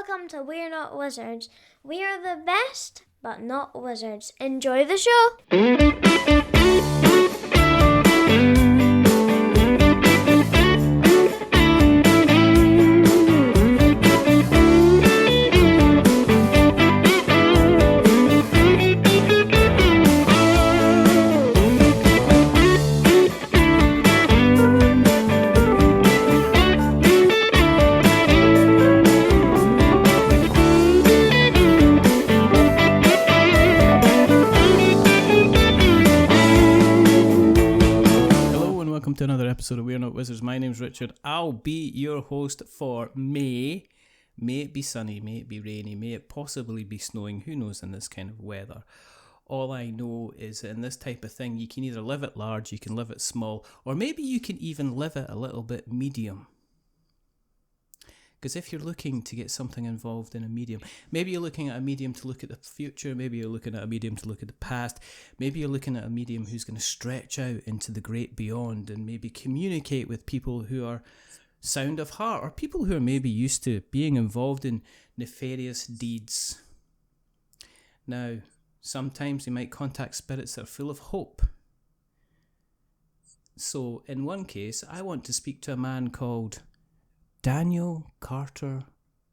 welcome to We're Not Wizards. We are the best, but not wizards. Enjoy the show! To another episode of We're Not Wizards. My name's Richard. I'll be your host for May. May it be sunny, may it be rainy, may it possibly be snowing, who knows in this kind of weather. All I know is that in this type of thing you can either live it large, you can live it small, or maybe you can even live it a little bit medium. Because if you're looking to get something involved in a medium, maybe you're looking at a medium to look at the future, maybe you're looking at a medium to look at the past, maybe you're looking at a medium who's going to stretch out into the great beyond and maybe communicate with people who are sound of heart, or people who are maybe used to being involved in nefarious deeds. Now, sometimes you might contact spirits that are full of hope. So, in one case, I want to speak to a man called Daniel Carter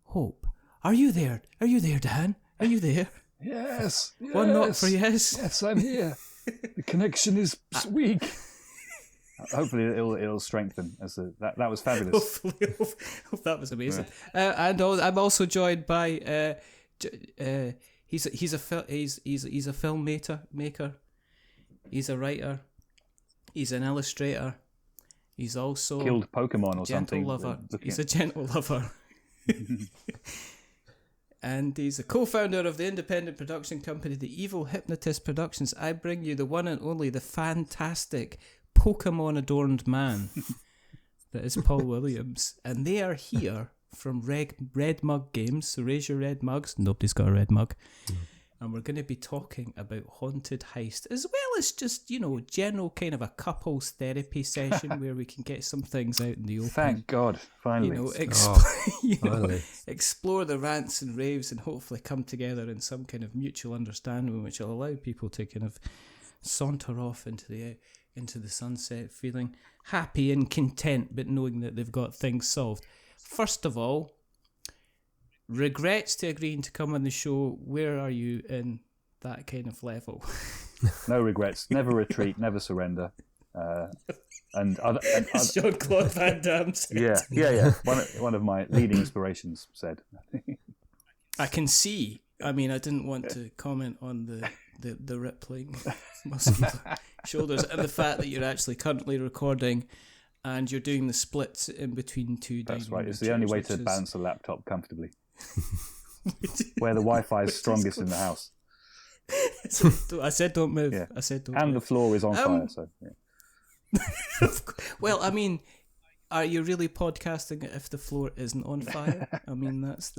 Hope. Are you there? Are you there, Dan? Are you there? Yes. One knock for yes. Yes, I'm here. The connection is weak. Hopefully it'll strengthen. That was fabulous. Hopefully, that was amazing. Right. And I'm also joined by he's a filmmaker. He's a writer. He's an illustrator. He's also killed Pokemon or something. Lover. He's a gentle lover. And he's a co-founder of the independent production company, The Evil Hypnotist Productions. I bring you the one and only, the fantastic Pokemon-adorned man that is Paul Williams. And they are here from Red Mug Games. So raise your red mugs. Nobody's got a red mug. And we're going to be talking about Haunted Heist, as well as just, general kind of a couples therapy session where we can get some things out in the open. Thank God, finally. Explore the rants and raves and hopefully come together in some kind of mutual understanding which will allow people to kind of saunter off into the sunset feeling happy and content, but knowing that they've got things solved. First of all, regrets to agreeing to come on the show. Where are you in that kind of level? No regrets. Never retreat. Never surrender. And Jean-Claude Van Damme said. Yeah. One of my leading inspirations said. I can see. I mean, I didn't want to comment on the rippling muscular shoulders and the fact that you're actually currently recording and you're doing the splits in between two. That's right. It's the only way to balance a laptop comfortably. Where the Wi-Fi is strongest in the house. I said don't move. Yeah. I said don't move. And the floor is on fire, so yeah. Well, I mean, are you really podcasting it if the floor isn't on fire? I mean, that's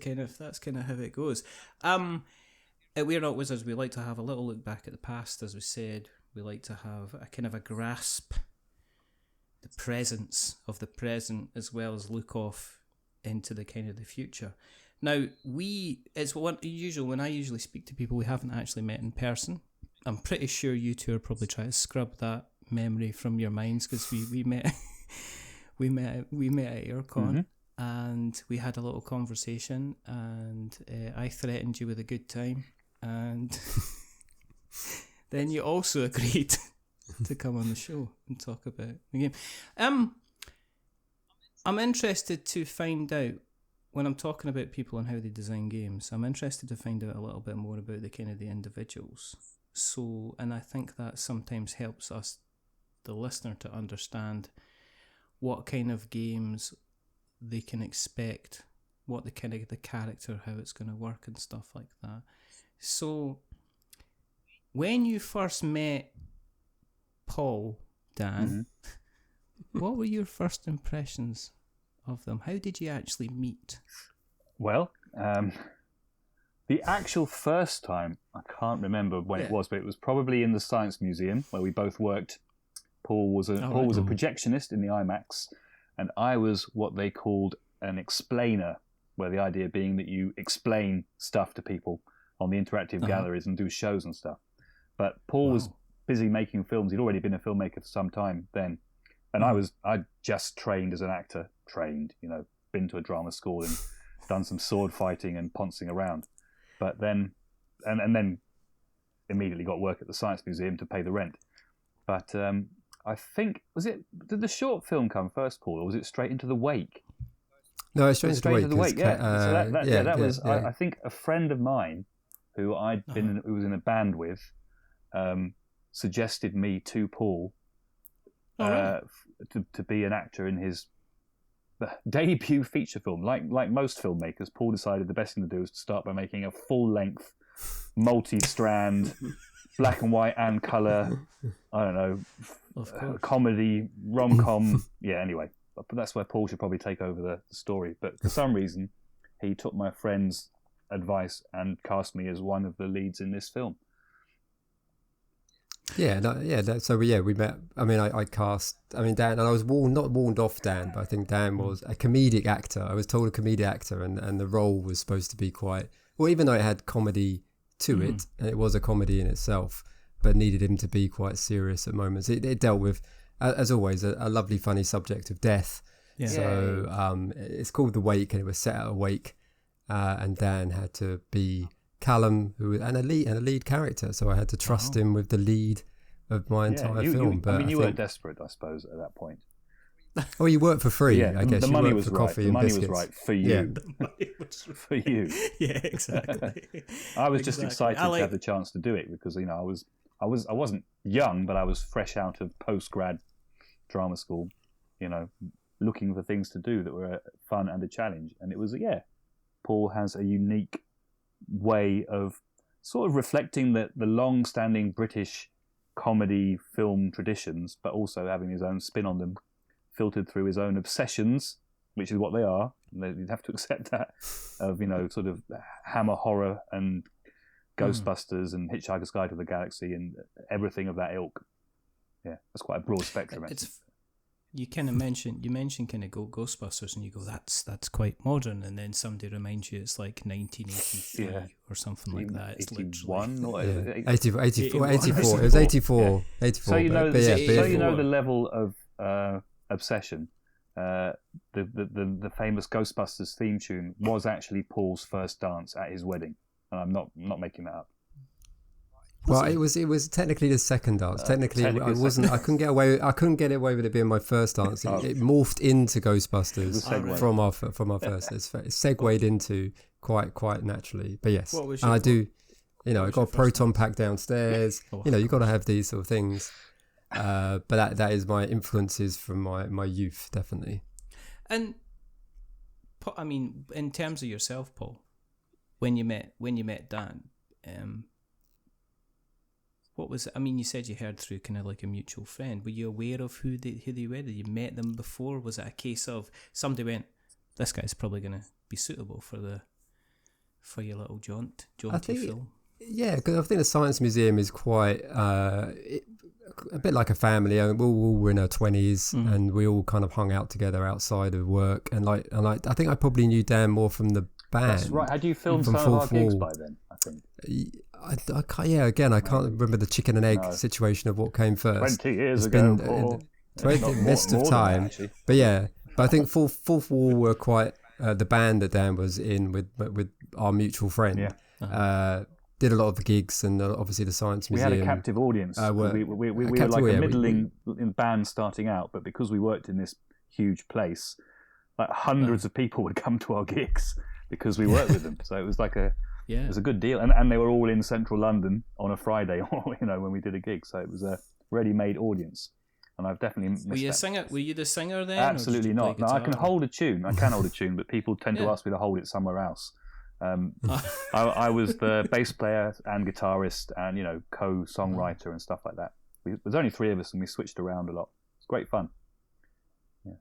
kind of how it goes. At We're Not Wizards, we like to have a little look back at the past, as we said. We like to have a kind of a grasp the presence of the present, as well as look off into the kind of the future. Now, when I usually speak to people we haven't actually met in person. I'm pretty sure you two are probably trying to scrub that memory from your minds, because we met we met at Aircon, and we had a little conversation, and I threatened you with a good time, and then you also agreed to come on the show and talk about the game. I'm interested to find out, when I'm talking about people and how they design games, I'm interested to find out a little bit more about the kind of the individuals. So, and I think that sometimes helps us, the listener, to understand what kind of games they can expect, what the kind of the character, how it's going to work and stuff like that. So, when you first met Paul, Dan, what were your first impressions of them? How did you actually meet? Well, the actual first time, I can't remember when it was, but it was probably in the Science Museum where we both worked. Paul was a projectionist in the IMAX, and I was what they called an explainer. where the idea being that you explain stuff to people on the interactive galleries and do shows and stuff. But Paul was busy making films. He'd already been a filmmaker for some time then. And I just trained as an actor, been to a drama school and done some sword fighting and poncing around. But then, and then immediately got work at the Science Museum to pay the rent. But I think, did the short film come first, Paul, or was it straight into the wake? No, it's straight into the wake. Yeah. That was, I think, a friend of mine who who was in a band with, suggested me to Paul to be an actor in his debut feature film. Like most filmmakers, Paul decided the best thing to do was to start by making a full-length, multi-strand, black and white and colour, I don't know, comedy, rom-com. Yeah, anyway. But that's where Paul should probably take over the story. But for some reason, he took my friend's advice and cast me as one of the leads in this film. So we met. I mean, I cast. I mean, Dan, and I was not warned off Dan, but I think Dan was a comedic actor. I was told a comedic actor, and the role was supposed to be quite well, even though it had comedy to it, and it was a comedy in itself, but needed him to be quite serious at moments. It dealt with, as always, a lovely, funny subject of death. Yeah. So it's called The Wake, and it was set at a wake, and Dan had to be Callum, and a lead character. So I had to trust him with the lead of my entire film. But you weren't desperate, I suppose, at that point. Oh, you worked for free, I guess. The money was right. The money was right for you. Yeah. The money was for you. Yeah, exactly. I was just excited to have the chance to do it because I wasn't young, but I was fresh out of post-grad drama school, looking for things to do that were fun and a challenge. And it was, Paul has a unique way of sort of reflecting the long-standing British comedy film traditions, but also having his own spin on them, filtered through his own obsessions, which is what they are. You'd have to accept that, of, sort of Hammer horror and Ghostbusters and Hitchhiker's Guide to the Galaxy and everything of that ilk. Yeah, that's quite a broad spectrum. You kind of mentioned kind of Ghostbusters, and you go, that's quite modern, and then somebody reminds you it's like 1983 or something like that. It's 81 or 84. It was 84. 84. So the level of obsession. The famous Ghostbusters theme tune was actually Paul's first dance at his wedding, and I'm not making that up. Well, it was technically the second dance. I couldn't get away with it being my first dance. It morphed into Ghostbusters from our first. It's segued into quite naturally. But yes, and I do. I got a proton pack downstairs. You got to have these sort of things. But that is my influences from my youth, definitely. And I mean, in terms of yourself, Paul, when you met Dan, what was it? I mean, you said you heard through kind of like a mutual friend. Were you aware of who they were? Did you met them before? Was it a case of somebody went, "This guy's probably going to be suitable for your little jaunty film"? Yeah, because I think the Science Museum is quite a bit like a family. We all were in our 20s, and we all kind of hung out together outside of work. And I think I probably knew Dan more from the band. That's right. Had you filmed some of our gigs by then? I think. I can't remember the chicken and egg situation of what came first. 20 years ago. Mist of time. But I think Fourth Wall were quite the band that Dan was in with our mutual friend. Yeah. Did a lot of the gigs and obviously the Science Museum. We had a captive audience. We were like a middling band starting out, but because we worked in this huge place, like hundreds of people would come to our gigs because we worked with them. So it was like it was a good deal, and they were all in central London on a Friday, when we did a gig. So it was a ready-made audience, and I've definitely missed Were you a singer? Were you the singer then? Absolutely not. No, I can hold a tune. But people tend to ask me to hold it somewhere else. I was the bass player and guitarist and co-songwriter and stuff like that. There's only three of us, and we switched around a lot. It's great fun. Yeah.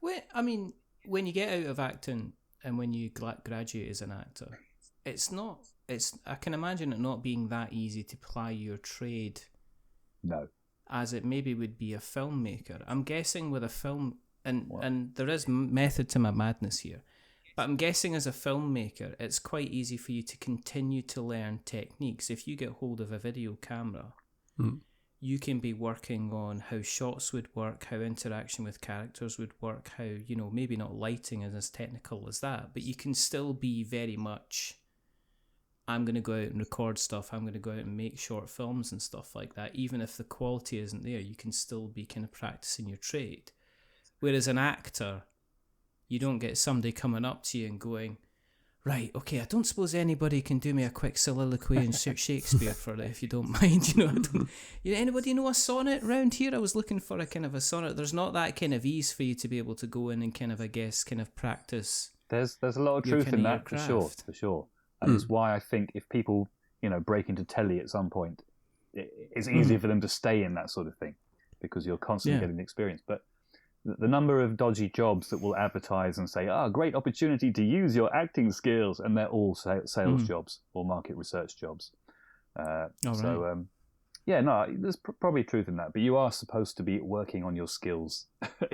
Well, I mean, when you get out of acting and when you graduate as an actor, I can imagine it not being that easy to ply your trade. No. As it maybe would be a filmmaker. I'm guessing with a film, and there is method to my madness here, But I'm guessing as a filmmaker, it's quite easy for you to continue to learn techniques. If you get hold of a video camera, you can be working on how shots would work, how interaction with characters would work, how, you know, maybe not lighting is as technical as that, but you can still be very much, I'm going to go out and record stuff, I'm going to go out and make short films and stuff like that. Even if the quality isn't there, you can still be kind of practicing your trade. Whereas an actor, you don't get somebody coming up to you and going, right, okay, I don't suppose anybody can do me a quick soliloquy in Shakespeare for it, if you don't mind. You know, anybody know a sonnet round here? I was looking for a kind of a sonnet. There's not that kind of ease for you to be able to go in and kind of, I guess, kind of practice. There's a lot of truth in that, for sure. And it's why I think if people, you know, break into telly at some point, it's easier for them to stay in that sort of thing because you're constantly getting the experience. But the number of dodgy jobs that will advertise and say, great opportunity to use your acting skills, and they're all sales jobs or market research jobs. There's probably truth in that, but you are supposed to be working on your skills,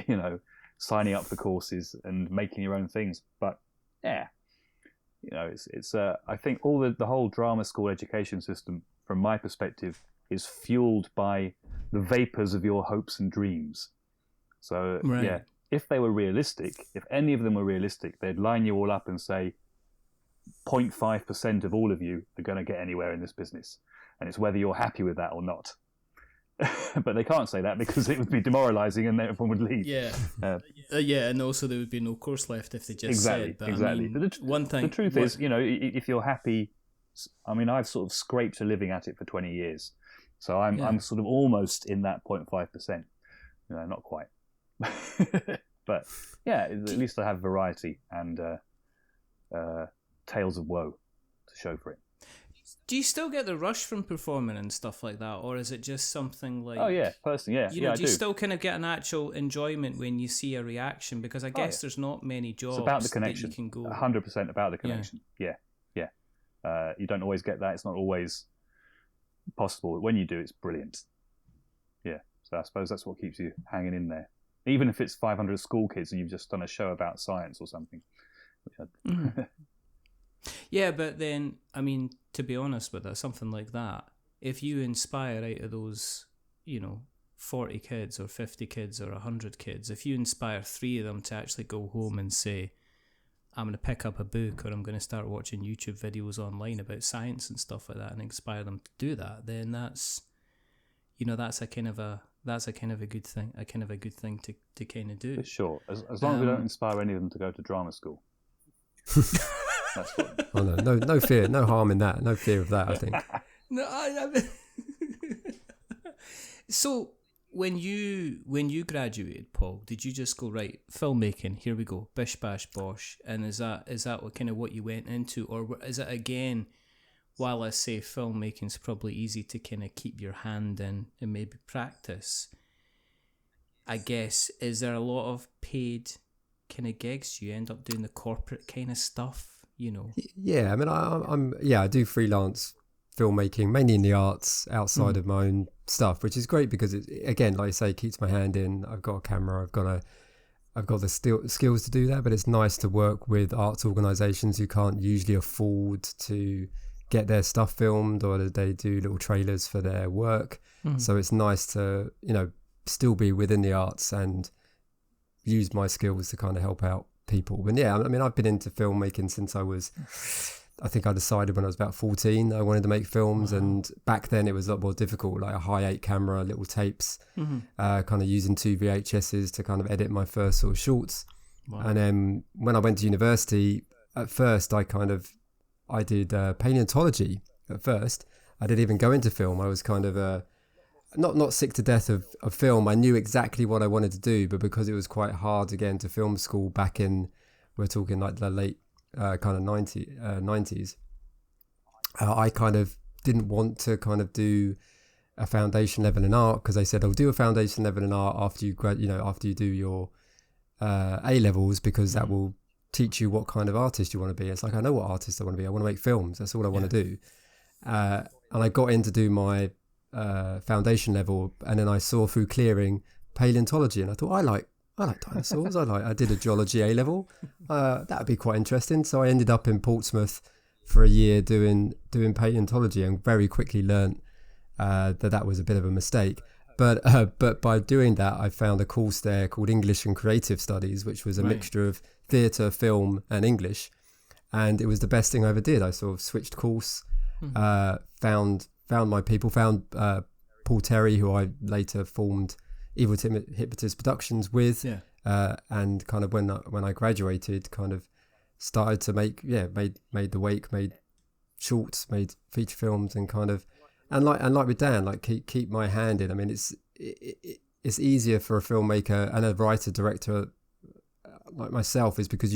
you know, signing up for courses and making your own things. But yeah, you know, it's I think the whole drama school education system, from my perspective, is fueled by the vapors of your hopes and dreams. So, if they were realistic, if any of them were realistic, they'd line you all up and say 0.5% of all of you are going to get anywhere in this business. And it's whether you're happy with that or not. But they can't say that because it would be demoralising and everyone would leave. And also there would be no course left if they just said. But exactly. I mean, one thing. The truth is, you know, if you're happy, I mean, I've sort of scraped a living at it for 20 years. So I'm sort of almost in that 0.5%. You know, not quite. But yeah, at least I have variety and tales of woe to show for it. Do you still get the rush from performing and stuff like that, or is it just something like? Oh yeah, personally, yeah. You know, do you still kind of get an actual enjoyment when you see a reaction? Because I guess there's not many jobs. It's about the connection. That you can go. 100% about the connection. Yeah. You don't always get that. It's not always possible. But when you do, it's brilliant. Yeah. So I suppose that's what keeps you hanging in there. Even if it's 500 school kids and you've just done a show about science or something. Yeah, but then, I mean, to be honest with it, something like that, if you inspire out of those, you know, 40 kids or 50 kids or 100 kids, if you inspire 3 of them to actually go home and say, I'm going to pick up a book or I'm going to start watching YouTube videos online about science and stuff like that and inspire them to do that, then that's, you know, that's a kind of a good thing, to kind of do. For sure. As long as we don't inspire any of them to go to drama school. That's what... Oh no fear, no harm in that. No fear of that, I think. No, I mean... So when you graduated, Paul, did you just go, right, filmmaking, here we go, bish bash bosh, and is that what kind of what you went into, or is it again, while I say filmmaking's probably easy to kind of keep your hand in and maybe practice, I guess, is there a lot of paid kind of gigs? You end up doing the corporate kind of stuff, you know? Yeah, I mean, I do freelance filmmaking, mainly in the arts, outside of my own stuff, which is great because it, again, like I say, keeps my hand in. I've got a camera, I've got the skills to do that, but it's nice to work with arts organisations who can't usually afford to get their stuff filmed, or they do little trailers for their work. So it's nice to, you know, still be within the arts and use my skills to kind of help out people. But yeah, I mean, I've been into filmmaking since I think I decided when I was about 14 I wanted to make films. Wow. And back then it was a lot more difficult, like a high 8 camera, little tapes, kind of using 2 VHSs to kind of edit my first sort of shorts. Wow. And then when I went to university, at first I did paleontology at first. I didn't even go into film. I was kind of not sick to death of film. I knew exactly what I wanted to do, but because it was quite hard to get into film school back in, we're talking like the late kind of 90s, I kind of didn't want to kind of do a foundation level in art, because they said, do a foundation level in art after you do your A levels, because that will teach you what kind of artist you want to be. It's like, I know what artist I want to be. I want to make films. That's all I want to do. And I got in to do my foundation level, and then I saw through clearing paleontology, and I thought, I like I like dinosaurs. I did a geology A level. That would be quite interesting. So I ended up in Portsmouth for a year doing paleontology, and very quickly learnt that was a bit of a mistake. But by doing that, I found a course there called English and Creative Studies, which was a mixture of theatre, film, and English, and it was the best thing I ever did. I sort of switched course, found my people, found Paul Terry, who I later formed Evil Hypnotist Productions with, and kind of when I graduated, kind of started to made The Wake, made shorts, made feature films, and kind of. And like with Dan, like keep my hand in. I mean, it's easier for a filmmaker and a writer director like myself, is because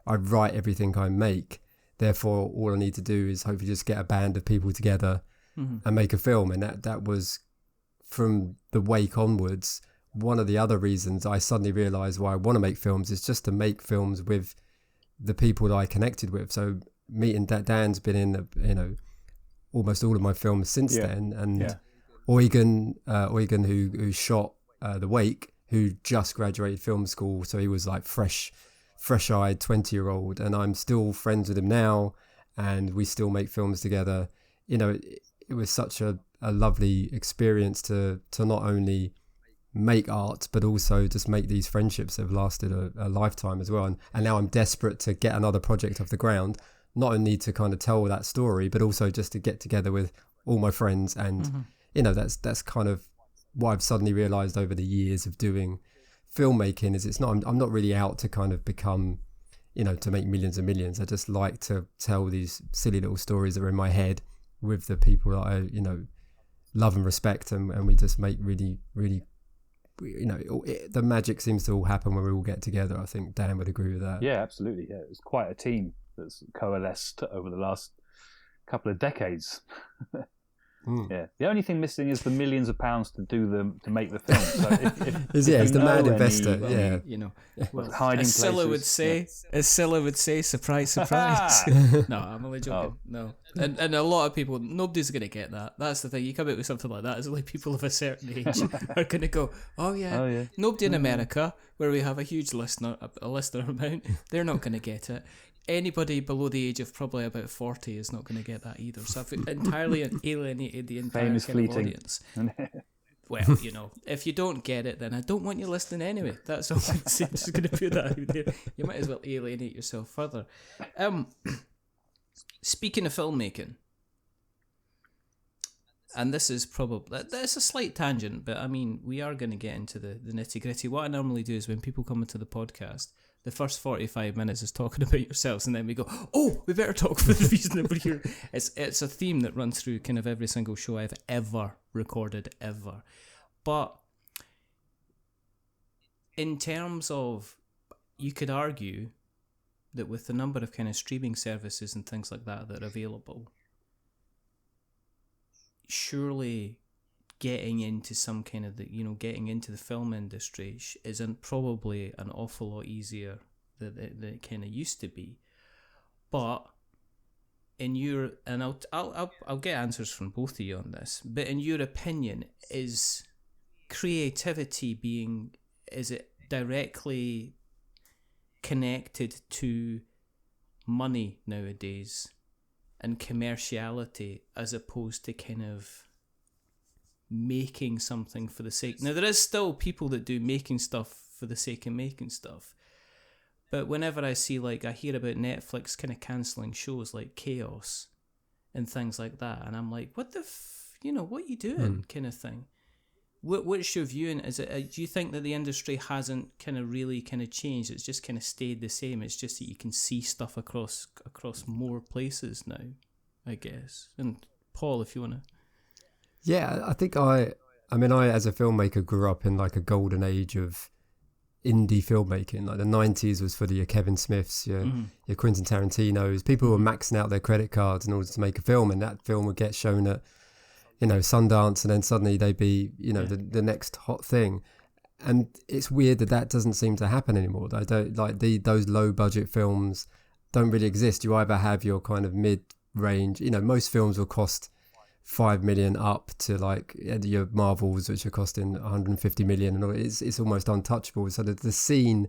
I write everything I make. Therefore, all I need to do is hopefully just get a band of people together and make a film. And that was from The Wake onwards. One of the other reasons I suddenly realised why I want to make films is just to make films with the people that I connected with. So meeting Dan's been in almost all of my films since then, and Eugen who shot The Wake, who just graduated film school, so he was like fresh-eyed 20-year-old, and I'm still friends with him now, and we still make films together. It was such a lovely experience to not only make art but also just make these friendships that have lasted a lifetime as well, and now I'm desperate to get another project off the ground, not only to kind of tell that story, but also just to get together with all my friends. And, that's kind of what I've suddenly realized over the years of doing filmmaking is I'm not really out to kind of become, to make millions and millions. I just like to tell these silly little stories that are in my head with the people that I, love and respect. And we just make really, really, the magic seems to all happen when we all get together. I think Dan would agree with that. Yeah, absolutely. Yeah, it's quite a team that's coalesced over the last couple of decades. Yeah, the only thing missing is the millions of pounds to make the film. So it's the mad investor. Hiding as Scylla would say, surprise, surprise. No, I'm only joking. No, and a lot of people, nobody's going to get that. That's the thing. You come out with something like that, it's only people of a certain age are going to go, oh yeah. Nobody in America, where we have a huge listener amount, they're not going to get it. Anybody below the age of probably about 40 is not going to get that either. So I've entirely alienated the entire kind of audience. Well, if you don't get it, then I don't want you listening anyway. That's all I'm saying. Just going to put that out there. You might as well alienate yourself further. Speaking of filmmaking, and this is a slight tangent, but I mean, we are going to get into the nitty gritty. What I normally do is when people come into the podcast, the first 45 minutes is talking about yourselves, and then we go, oh, we better talk for the reason that we're here. It's a theme that runs through kind of every single show I've ever recorded, ever. But in terms of, you could argue that with the number of kind of streaming services and things like that are available, surely getting into some kind of getting into the film industry isn't probably an awful lot easier than it kind of used to be. But in your, and I'll get answers from both of you on this, but in your opinion, is creativity is it directly connected to money nowadays and commerciality, as opposed to kind of making something for the sake? Now, there is still people that do making stuff for the sake of making stuff, but whenever I hear about Netflix kind of cancelling shows like Chaos and things like that, and I'm like, what the what are you doing, kind of thing. What's your view? And do you think that the industry hasn't kind of really kind of changed? It's just kind of stayed the same. It's just that you can see stuff across more places now, I guess. And Paul, if you want to. Yeah, I think I as a filmmaker grew up in like a golden age of indie filmmaking. Like the 90s was for your Kevin Smiths, your Quentin Tarantinos. People were maxing out their credit cards in order to make a film, and that film would get shown at Sundance, and then suddenly they'd be the next hot thing. And it's weird that doesn't seem to happen anymore. I don't like those low budget films don't really exist. You either have your kind of mid range. Most films will cost 5 million up to like your Marvels, which are costing 150 million, and all. It's almost untouchable. So the scene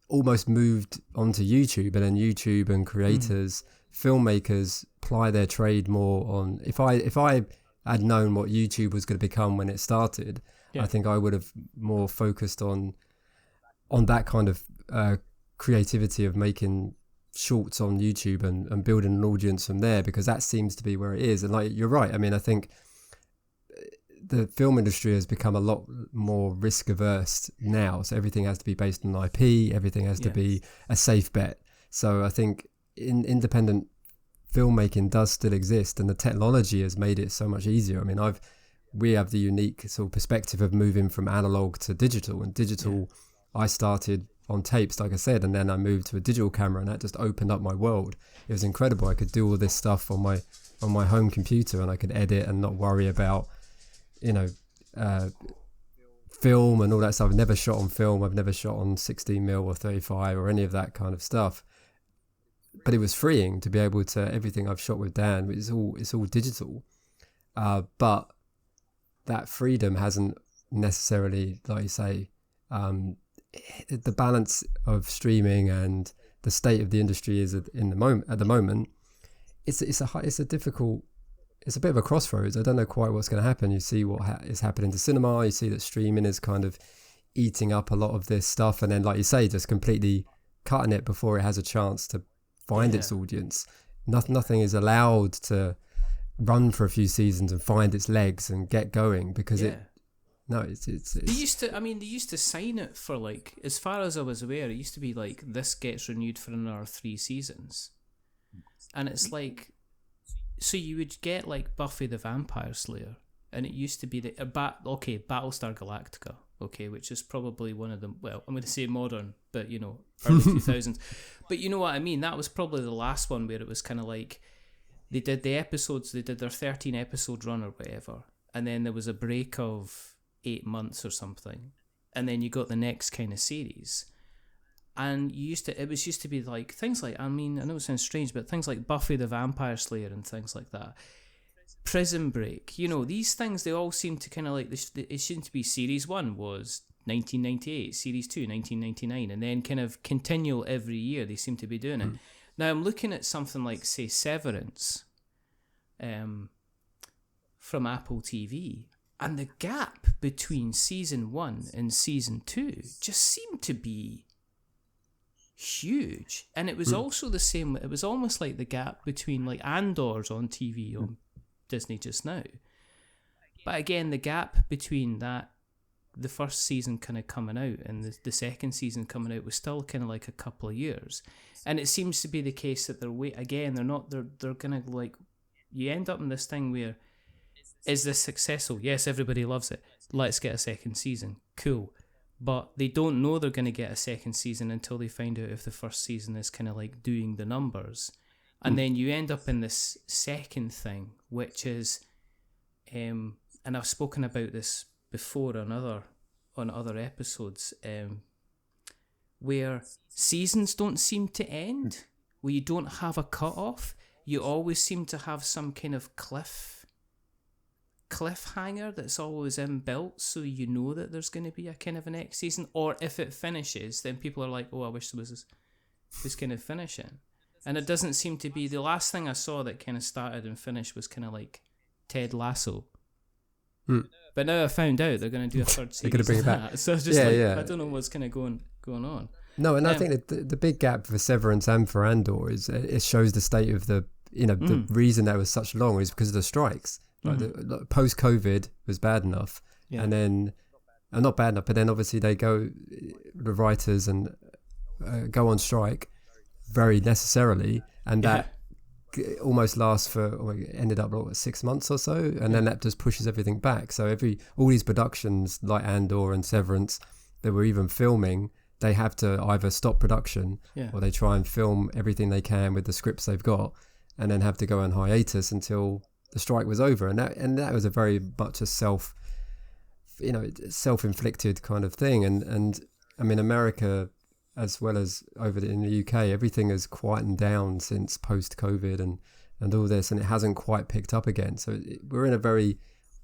almost moved onto YouTube, and then YouTube and creators, filmmakers ply their trade more on. If I had known what YouTube was going to become when it started, I think I would have more focused on that kind of creativity of making shorts on YouTube and building an audience from there, because that seems to be where it is. And like, you're right. I mean, I think the film industry has become a lot more risk averse now. So everything has to be based on IP. Everything has to be a safe bet. So I think independent filmmaking does still exist, and the technology has made it so much easier. I mean, we have the unique sort of perspective of moving from analog to digital, and digital, I started on tapes, like I said, and then I moved to a digital camera, and that just opened up my world. It was incredible. I could do all this stuff on my home computer, and I could edit and not worry about, film and all that stuff. I've never shot on film. I've never shot on 16mm or 35 or any of that kind of stuff. But it was freeing to be able to, everything I've shot with Dan, it's all digital. But that freedom hasn't necessarily, like you say, the balance of streaming and the state of the industry is at the moment. It's a bit of a crossroads. I don't know quite what's going to happen. You see what is happening to cinema. You see that streaming is kind of eating up a lot of this stuff, and then, like you say, just completely cutting it before it has a chance to find its audience. Nothing is allowed to run for a few seasons and find its legs and get going, because it's they used to sign it for, like, as far as I was aware, it used to be like, this gets renewed for another 3 seasons, and it's like, so you would get like Buffy the Vampire Slayer, and it used to be Battlestar Galactica, which is probably one of them. Well, I'm going to say modern, but early 2000s. But you know what I mean? That was probably the last one where it was kind of like, they did the episodes, they did their 13 episode run or whatever, and then there was a break of 8 months or something, and then you got the next kind of series. And it used to be like things like, I mean, I know it sounds strange, but things like Buffy the Vampire Slayer and things like that, Prison Break, these things, they all seem to kind of like, it seemed to be series 1 was 1998, series 2 1999, and then kind of continual every year they seem to be doing it. Now I'm looking at something like, say, Severance from Apple TV, and the gap between season 1 and season 2 just seemed to be huge. And it was also the same, it was almost like the gap between like Andor's on TV on Disney just now. But again, the gap between that, the first season kind of coming out and the second season coming out, was still kind of like a couple of years. And it seems to be the case that they're gonna, like, you end up in this thing where, is this successful? Yes, everybody loves it. Let's get a second season. Cool. But they don't know they're going to get a second season until they find out if the first season is kind of like doing the numbers. And then you end up in this second thing, which is, and I've spoken about this before on other episodes, where seasons don't seem to end, where you don't have a cut-off. You always seem to have some kind of cliffhanger that's always inbuilt, so you know that there's going to be a kind of a next season. Or if it finishes, then people are like, oh, I wish there was this kind of finishing. And it doesn't seem to be. The last thing I saw that kind of started and finished was kind of like Ted Lasso. But now I found out they're going to do a third season. They're going to bring it back. So it's just I don't know what's kind of going on. No, and I think that the big gap for Severance and for Andor is, it shows the state of the reason that was such long is because of the strikes. Like post-COVID was bad enough, and then not bad enough, but then obviously the writers and go on strike very necessarily, and that almost lasts ended up 6 months or so, and then that just pushes everything back. So all these productions like Andor and Severance that were even filming, they have to either stop production or they try and film everything they can with the scripts they've got, and then have to go on hiatus until the strike was over. And that was a very much a self-inflicted kind of thing. And I mean, America, as well as in the UK, everything has quietened down since post-COVID, and all this, and it hasn't quite picked up again. So we're in a very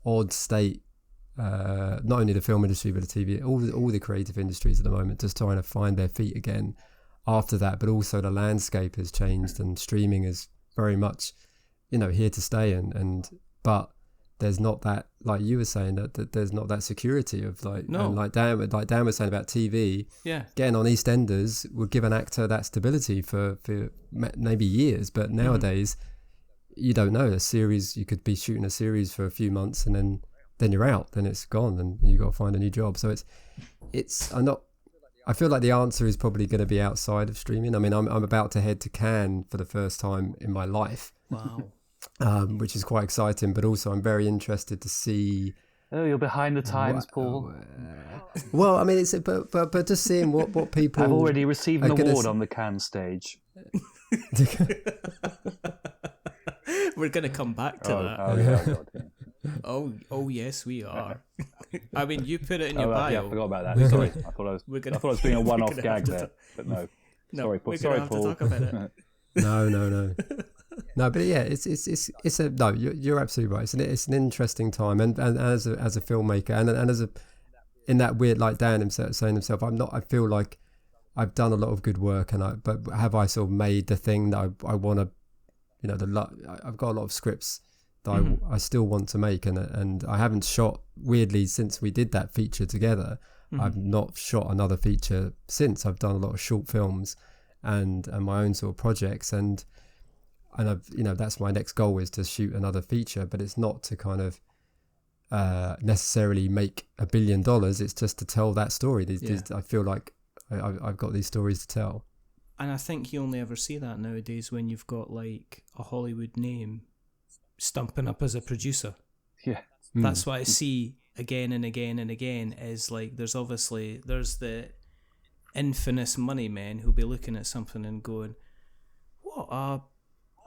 odd state. Not only the film industry, but the TV, all the creative industries at the moment, just trying to find their feet again after that. But also the landscape has changed, and streaming is very much, here to stay. But there's not that, like you were saying, that there's not that security of and like Dan was saying about TV. Yeah. Getting on EastEnders would give an actor that stability for maybe years, but nowadays you don't know. A series, you could be shooting a series for a few months and then you're out, then it's gone, and you got to find a new job. So I feel like the answer is probably going to be outside of streaming. I mean, I'm about to head to Cannes for the first time in my life. Wow. Which is quite exciting, but also I'm very interested to see. Oh, you're behind the times, Paul. Well, I mean, it's but just seeing what people. I've already received an award on the Cannes stage. We're going to come back to that. Oh, yeah, God, yeah. Oh, yes, we are. I mean, you put it in your bio. Yeah, I forgot about that. Sorry, I thought I was doing a one-off gag there, but no. Sorry, Paul. Sorry, Paul. Talk about it. No. No, but yeah, it's a no. You're absolutely right. It's an interesting time, and as a filmmaker, and as in that weird, like Dan himself saying himself, I feel like I've done a lot of good work, but have I sort of made the thing that I want to, I've got a lot of scripts that I still want to make, and I haven't shot, weirdly, since we did that feature together. I've not shot another feature since. I've done a lot of short films and my own sort of projects, and I've, that's my next goal, is to shoot another feature, but it's not to kind of necessarily make $1 billion. It's just to tell that story. I feel like I've got these stories to tell. And I think you only ever see that nowadays when you've got like a Hollywood name stumping up as a producer. Yeah. That's what I see again and again and again, is like there's the infamous money men who'll be looking at something and going, what,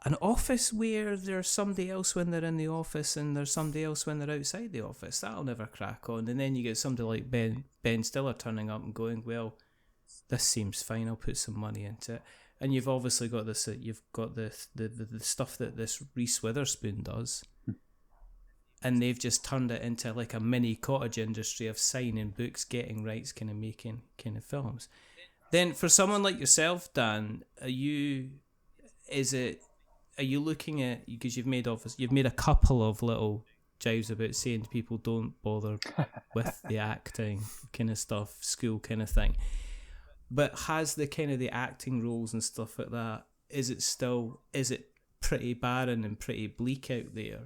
an office where there's somebody else when they're in the office and there's somebody else when they're outside the office? That'll never crack on. And then you get somebody like Ben Stiller turning up and going, well, this seems fine, I'll put some money into it. And you've obviously got this, you've got the stuff that this Reese Witherspoon does, and they've just turned it into like a mini cottage industry of signing books, getting rights, kind of making kind of films. Then for someone like yourself, Dan, are you looking at, because you've made a couple of little jives about saying to people don't bother with the acting kind of stuff, school kind of thing. But has the kind of the acting roles and stuff like that, is it pretty barren and pretty bleak out there?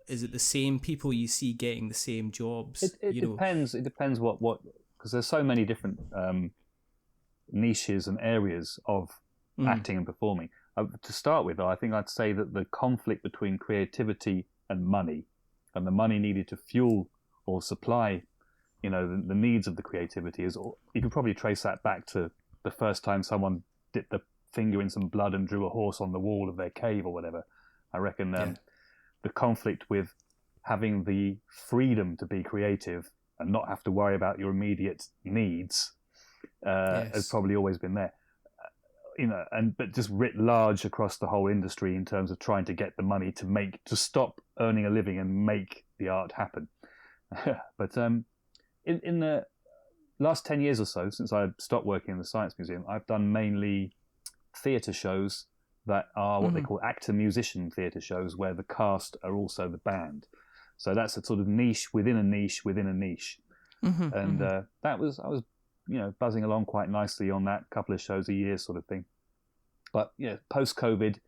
Is it the same people you see getting the same jobs? It depends. It depends what because there's so many different niches and areas of acting and performing. To start with, though, I think I'd say that the conflict between creativity and the money needed to fuel or supply, the needs of the creativity, is, you could probably trace that back to the first time someone dipped the finger in some blood and drew a horse on the wall of their cave or whatever. I reckon the conflict with having the freedom to be creative and not have to worry about your immediate needs has probably always been there. But just writ large across the whole industry in terms of trying to get the money to stop earning a living and make the art happen. But in the last 10 years or so, since I stopped working in the Science Museum, I've done mainly theatre shows that are what they call actor-musician theatre shows, where the cast are also the band. So that's a sort of niche within a niche within a niche. I was buzzing along quite nicely on that, couple of shows a year sort of thing. But post-COVID,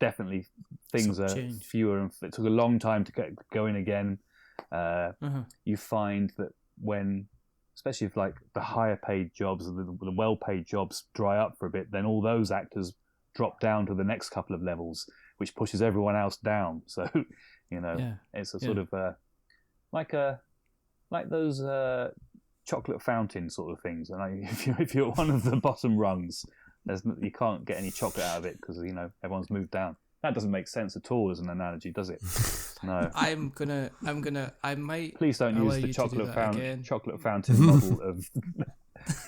definitely things are fewer, and it took a long time to get going again. You find that when, especially if like the higher paid jobs, the well-paid jobs dry up for a bit, then all those actors drop down to the next couple of levels, which pushes everyone else down. So, it's a sort of like those chocolate fountain sort of things. And if you're one of the bottom rungs, you can't get any chocolate out of it because everyone's moved down. That doesn't make sense at all as an analogy, does it? No. I might. Please don't use the chocolate fountain model of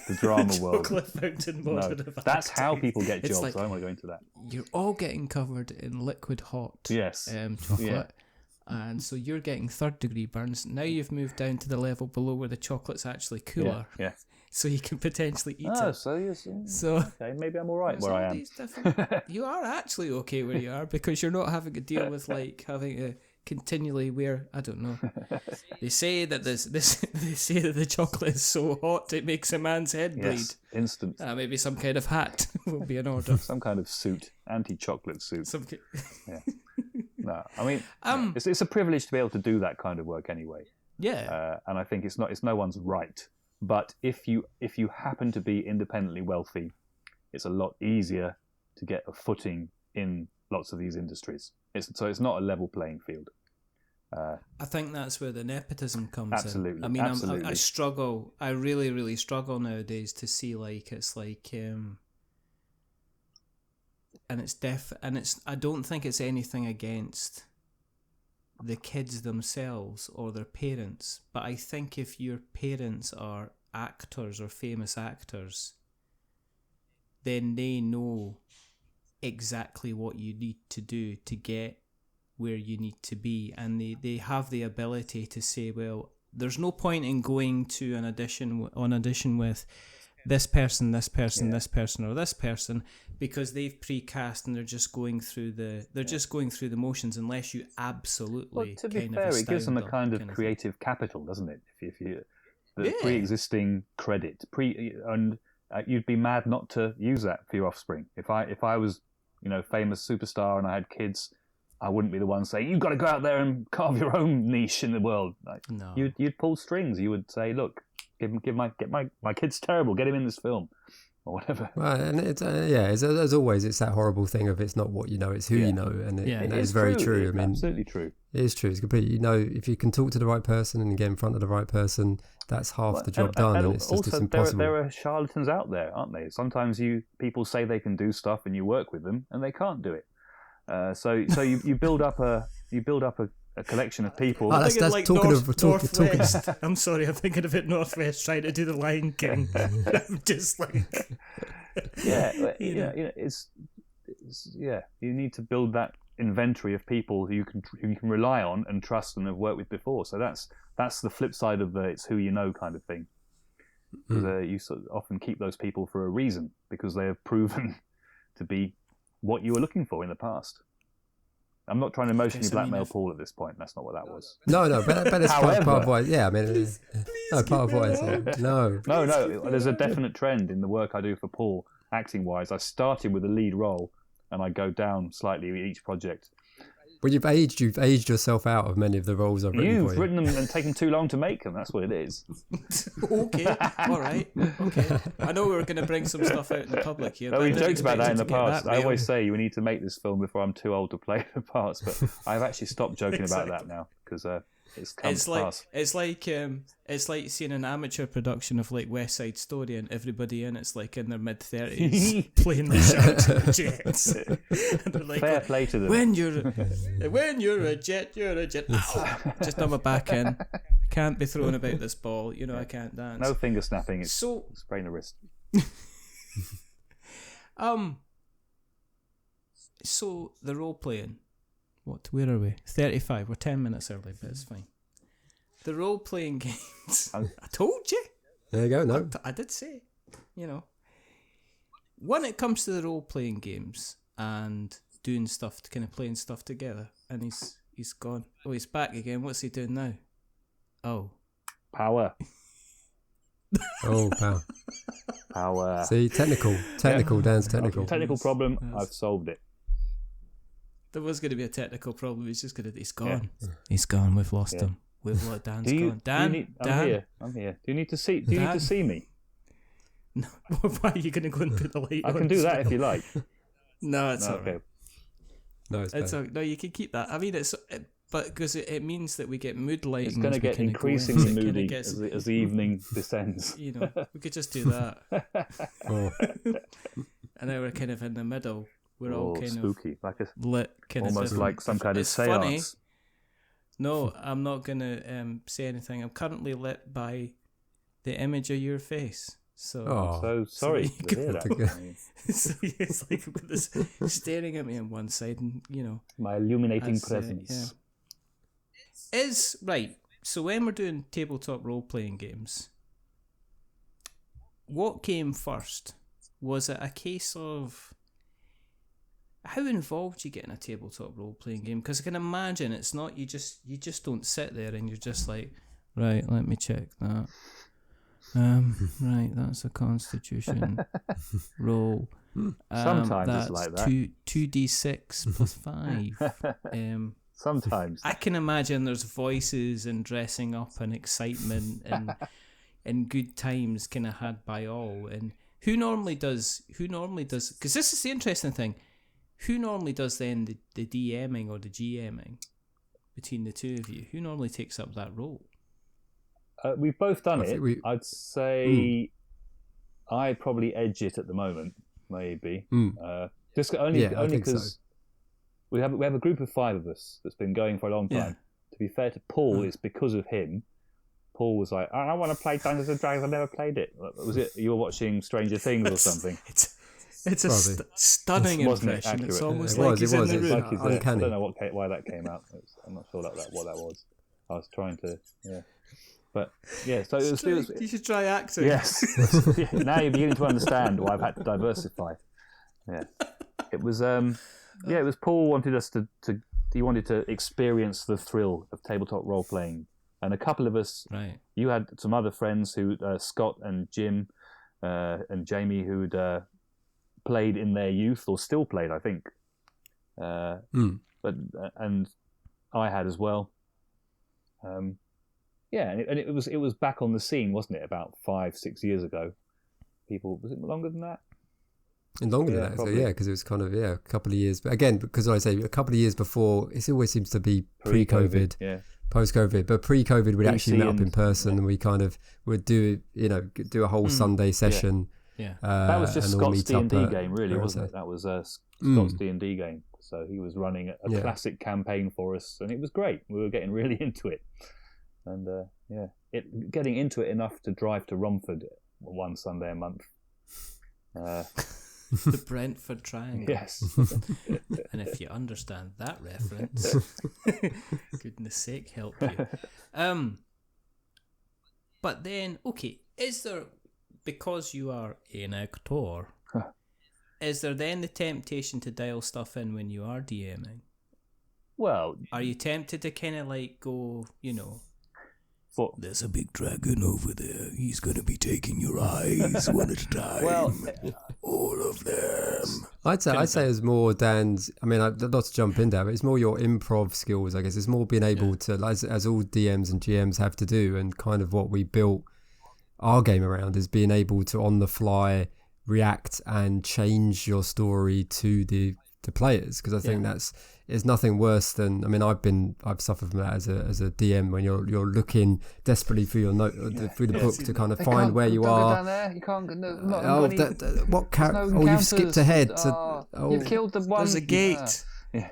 the drama world. Chocolate fountain No, modern of that's how acting. people get It's jobs. like, I don't want to go into that. you're all getting covered in liquid hot Yes. chocolate. Yeah. And so you're getting 3rd-degree burns. Now you've moved down to the level below where the chocolate's actually cooler. Yeah. So you can potentially eat Oh, it. so yes. So Okay, maybe I'm all right there's where all I am. these different- you are actually okay where you are because you're not having to deal with like having to continually wear. I don't know. They say that they say that the chocolate is so hot it makes a man's head bleed. Yes, instant. Maybe some kind of hat will be in order. Some kind of suit, anti-chocolate suit. Yeah. No, I mean, it's a privilege to be able to do that kind of work anyway. Yeah. And I think it's no one's right. But if you happen to be independently wealthy, it's a lot easier to get a footing in lots of these industries. It's not a level playing field. I think that's where the nepotism comes Absolutely, in. I mean, absolutely. I struggle. I really, really struggle nowadays to see it's like, and it's I don't think it's anything against the kids themselves or their parents, but I think if your parents are actors or famous actors, then they know exactly what you need to do to get where you need to be, and they have the ability to say, well, there's no point in going to an audition with this person, this person, this person, or this person, because they've precast and they're just going through the motions, unless you absolutely. Well, to be fair, it gives them a kind of creative capital, doesn't it? If you the pre-existing credit, you'd be mad not to use that for your offspring. If I was, famous superstar and I had kids, I wouldn't be the one saying, you've got to go out there and carve your own niche in the world. No. You'd pull strings. You would say, look, get my kid's terrible. Get him in this film, or whatever. Well, and it's as always, it's that horrible thing of it's not what you know, it's who you know, and it is very true. It's absolutely true. It is true. It's completely. If you can talk to the right person and get in front of the right person, that's half the job done, and it's just impossible. There are charlatans out there, aren't they? Sometimes people say they can do stuff, and you work with them, and they can't do it. So you build up a collection of people. Oh, that's like talking. I'm sorry, I'm thinking of it Northwest trying to do the Lion King. I'm just like, it's you need to build that inventory of people who you can rely on and trust and have worked with before. So that's the flip side of the it's who you know kind of thing. Because you sort of often keep those people for a reason, because they have proven to be what you were looking for in the past. I'm not trying to emotionally blackmail Paul at this point. That's not what that was. No, but it's part of what. Yeah, I mean, part of what I said. No. There's a definite trend in the work I do for Paul, acting-wise. I started with a lead role, and I go down slightly with each project. Well, you've aged yourself out of many of the roles I've written for you. You've written them and taken too long to make them. That's what it is. Okay, all right. Okay. I know we were going to bring some stuff out in the public here. We joked about that in the past. I always say we need to make this film before I'm too old to play the parts, but I've actually stopped joking about that now because it's come to pass. It's like seeing an amateur production of like West Side Story, and everybody in it's like in their mid-30s playing the sharks and the jets. And they're like, fair play to them. When you're a jet, you're a jet. Ow! Just on my back in. I can't be throwing about this ball. I can't dance. No finger snapping. It's sprain the wrist. So the role playing. Where are we? 35. We're 10 minutes early, but it's fine. The role playing games. I told you. There you go. No, I did say. When it comes to the role playing games and doing stuff, kind of playing stuff together, and he's gone. Oh, he's back again. What's he doing now? Oh, power. Oh, power. See, technical. Dan's technical. Technical problem. I've solved it. There was going to be a technical problem. He's gone. Yeah. He's gone. We've lost him. Dan's gone. Dan, I'm here. Do you need to see? Do you need to see me? No. Why are you going to go and put the light on? I can do that if you like. No, it's all right. No, it's no. You can keep that. I mean, but because it means that we get mood lighting. It's going to get increasingly moody as the evening descends. We could just do that. And now we're kind of in the middle. We're all kind spooky, of like a lit, kind almost of like some kind of seance. Funny. No, I'm not going to say anything. I'm currently lit by the image of your face. So, I'm so sorry so to hear that. so it's like with this staring at me on one side, and My illuminating presence. Is right. So when we're doing tabletop role-playing games, what came first? Was it a case of how involved you get in a tabletop role-playing game? Because I can imagine it's not you just don't sit there and you're just like, right, let me check that. Right, that's a Constitution roll. Sometimes that's it's like that. 2d6 plus 5. Sometimes. I can imagine there's voices and dressing up and excitement and good times kind of had by all. And who normally does, because this is the interesting thing, who normally does then the DMing or the GMing between the two of you? Who normally takes up that role? We've both done it. I'd say I probably edge it at the moment, maybe. Just only because we have a group of 5 of us that's been going for a long time. Yeah. To be fair to Paul, it's because of him. Paul was like, I want to play Dungeons and Dragons. I've never played it. Was it you were watching Stranger Things or something? It's a stunning impression. It's almost like he's in the room. Like I don't know why that came out. I'm not sure what that was. I was trying to, But yeah, so it was. You should try acting. Yes. Now you're beginning to understand why I've had to diversify. Yeah, it was. It was Paul wanted us to. He wanted to experience the thrill of tabletop role playing, and a couple of us. Right. You had some other friends who Scott and Jim and Jamie who'd played in their youth or still played, I think. But and I had as well. Yeah, and it was back on the scene, wasn't it? About 5-6 years ago. Was it longer than that? And longer than that, probably. So because it was kind of a couple of years. But again, because I say a couple of years before, it always seems to be pre-COVID, post-COVID. But pre-COVID, we'd actually met up in person, and we kind of would do a whole Sunday session. Yeah, that was just Scott's D&D game, really, wasn't it? That was Scott's D&D game. So he was running a classic campaign for us, and it was great. We were getting really into it. And getting into it enough to drive to Romford one Sunday a month. The Brentford Triangle. Yes. And if you understand that reference, goodness sake, help you. But then, okay, is there, because you are an actor, is there then the temptation to dial stuff in when you are DMing? Well, are you tempted to kind of like go, there's a big dragon over there. He's going to be taking your eyes one at a time. Well, all of them. I'd say it's more Dan's. I mean, not to jump in there, but it's more your improv skills. I guess it's more being able to, as all DMs and GMs have to do, and kind of what we built our game around is being able to on the fly react and change your story to the players, because I think there's nothing worse than, I mean, I've suffered from that as a DM when you're looking desperately through your note through the book to kind of find where you are. Down there. You can't. What character? You've skipped ahead. You've killed the one. There's a gate.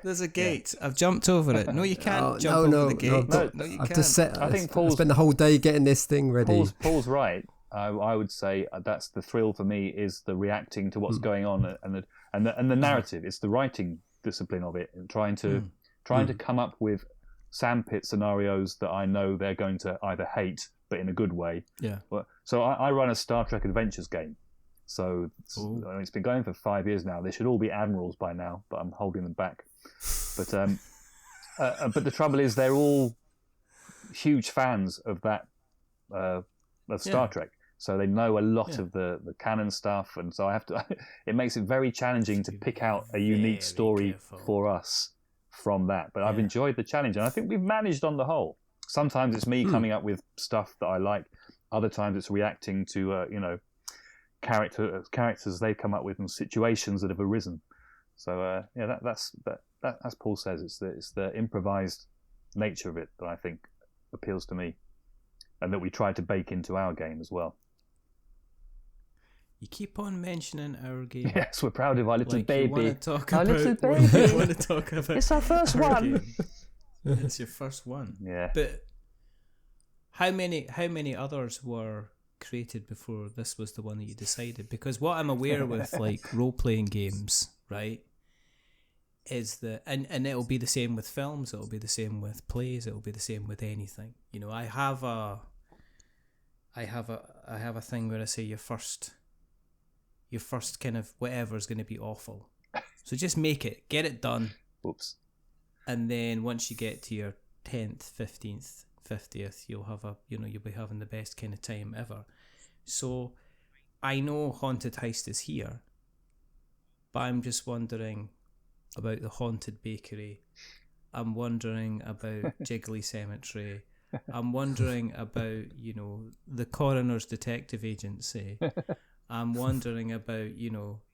There's a gate. I've jumped over it. No, you can't jump over the gate. No, you can't. I think I spent the whole day getting this thing ready. Paul's right. I would say that's the thrill for me, is the reacting to what's going on and the narrative. It's the writing discipline of it, and trying to come up with sandpit scenarios that I know they're going to either hate, but in a good way. Yeah. So I run a Star Trek Adventures game. So it's been going for 5 years now. They should all be admirals by now, but I'm holding them back. But the trouble is, they're all huge fans of that of Star Trek. So they know a lot of the canon stuff, and so I have to. It makes it very challenging to pick out a unique story for us from that. But I've enjoyed the challenge, and I think we've managed on the whole. Sometimes it's me coming up with stuff that I like. Other times it's reacting to characters they come up with and situations that have arisen. So that's as Paul says, it's the improvised nature of it that I think appeals to me, and that we try to bake into our game as well. You keep on mentioning our game. Yes, we're proud of our little baby. Our little baby. You want to talk about it's our first one. It's your first one. Yeah. But how many others were created before this was the one that you decided? Because what I'm aware with like role-playing games, right, is that, and it'll be the same with films, it'll be the same with plays, it'll be the same with anything. You know, I have a thing where I say your first kind of whatever is going to be awful. So just make it, get it done. Whoops. And then once you get to your 10th, 15th, 50th, you'll be having the best kind of time ever. So I know Haunted Heist is here, but I'm just wondering about the Haunted Bakery. I'm wondering about Jiggly Cemetery. I'm wondering about, the Coroner's Detective Agency. I'm wondering about,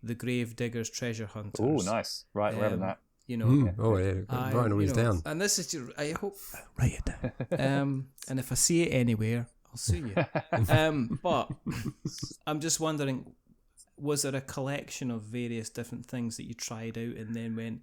the Grave Diggers Treasure Hunters. Oh, nice. Right, we're having that. Writing all these down. And this is just, I hope, write it down. And if I see it anywhere, I'll sue you. But I'm just wondering, was there a collection of various different things that you tried out and then went,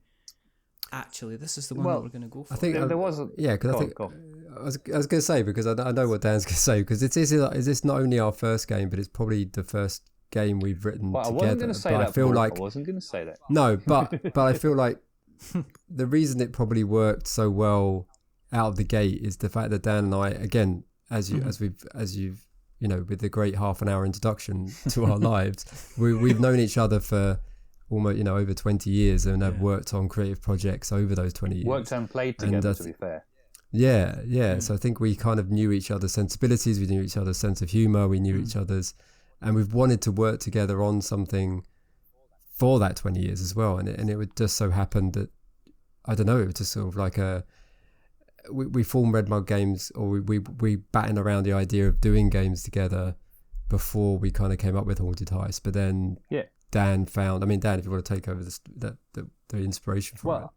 actually, this is the one that we're going to go for? I think there was a... Yeah, because I think... I was going to say, because I know what Dan's going to say, because is this not only our first game, but it's probably the first game we've written together. I wasn't going to say that, I feel like... I wasn't going to say that. No, but I feel like the reason it probably worked so well out of the gate is the fact that Dan and I, again, as you've with the great half an hour introduction to our lives, we've known each other for almost over 20 years and have worked on creative projects over those 20 years. Worked and played together, to be fair. Yeah. So I think we kind of knew each other's sensibilities, we knew each other's sense of humour, we knew each other's, and we've wanted to work together on something for that 20 years as well. And it would just so happen that, I don't know, it was just sort of like we formed Red Mug Games, or we batting around the idea of doing games together before we kind of came up with Haunted Heist. But then Dan found, Dan, if you want to take over the inspiration from it.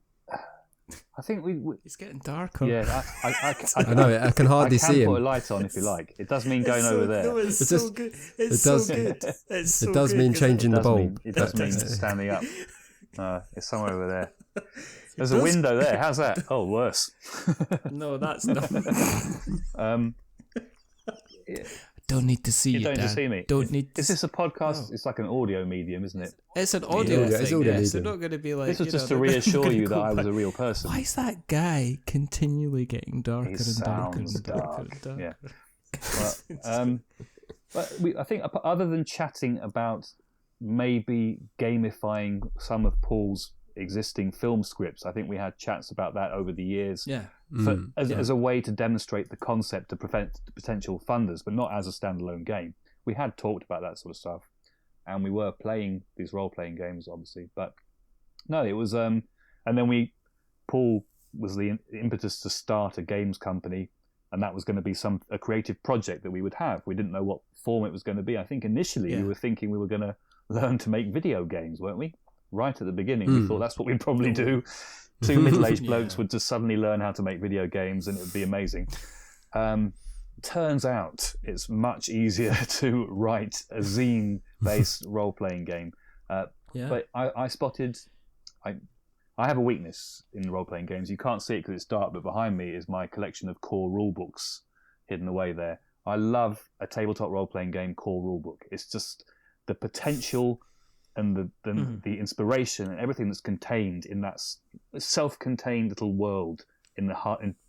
I think we it's getting darker. Yeah, I know. I can hardly see him. Put a light on if you like. It does mean going over there. No, it's so good. It does mean changing the bulb. It does mean standing up. It's somewhere over there. There's a window there. How's that? Oh, worse. No, that's not. Don't need to see you. You don't need to see me. Don't need. Is this a podcast? No. It's like an audio medium, isn't it? It's an audio thing. It's audio medium. They're not going to be like. This was just to reassure you that I was a real person. Why is that guy continually getting darker and darker and darker and darker? Yeah. But I think other than chatting about maybe gamifying some of Paul's existing film scripts, I think we had chats about that over the years. Yeah. As a way to demonstrate the concept to potential funders, but not as a standalone game. We had talked about that sort of stuff, and we were playing these role-playing games, obviously. But no, it was, and then Paul was the impetus to start a games company, and that was going to be a creative project that we would have. We didn't know what form it was going to be. I think initially we were thinking we were going to learn to make video games, weren't we? Right at the beginning, we thought that's what we'd probably do. Two middle-aged blokes would just suddenly learn how to make video games, and it would be amazing. Turns out it's much easier to write a zine-based role-playing game. But I spotted... I have a weakness in role-playing games. You can't see it because it's dark, but behind me is my collection of core rulebooks hidden away there. I love a tabletop role-playing game core rulebook. It's just the potential and the inspiration and everything that's contained in that self-contained little world in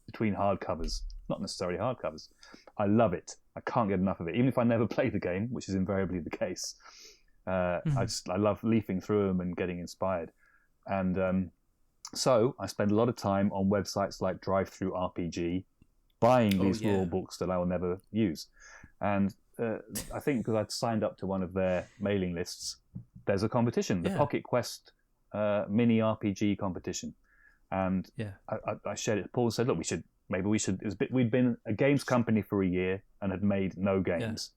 between hardcovers. Not necessarily hardcovers. I love it. I can't get enough of it. Even if I never play the game, which is invariably the case, I love leafing through them and getting inspired. And so I spend a lot of time on websites like Drive-Thru RPG, buying these rule books that I will never use. And I think because I'd signed up to one of their mailing lists, there's a competition, the Pocket Quest mini RPG competition. And I shared it with Paul and said, look, we'd been a games company for a year and had made no games.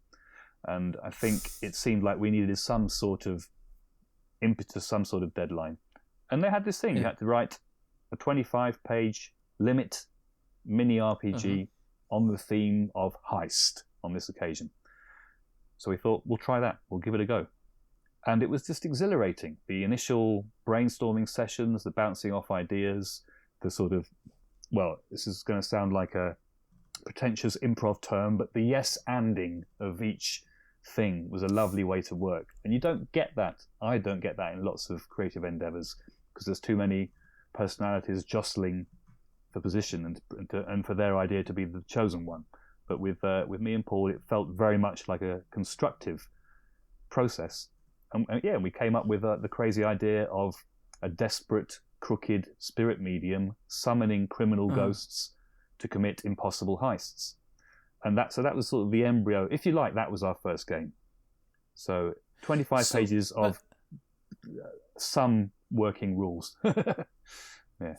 Yeah. And I think it seemed like we needed some sort of impetus, some sort of deadline. And they had this thing, you had to write a 25-page limit mini RPG on the theme of heist on this occasion. So we thought, we'll try that, we'll give it a go. And it was just exhilarating. The initial brainstorming sessions, the bouncing off ideas, the sort of, well, this is going to sound like a pretentious improv term, but the yes-anding of each thing was a lovely way to work. And you don't get that. I don't get that in lots of creative endeavors because there's too many personalities jostling for position and for their idea to be the chosen one. But with me and Paul, it felt very much like a constructive process. And we came up with the crazy idea of a desperate, crooked spirit medium summoning criminal ghosts to commit impossible heists. And that was sort of the embryo. If you like, that was our first game. So 25 pages of some working rules. Yeah.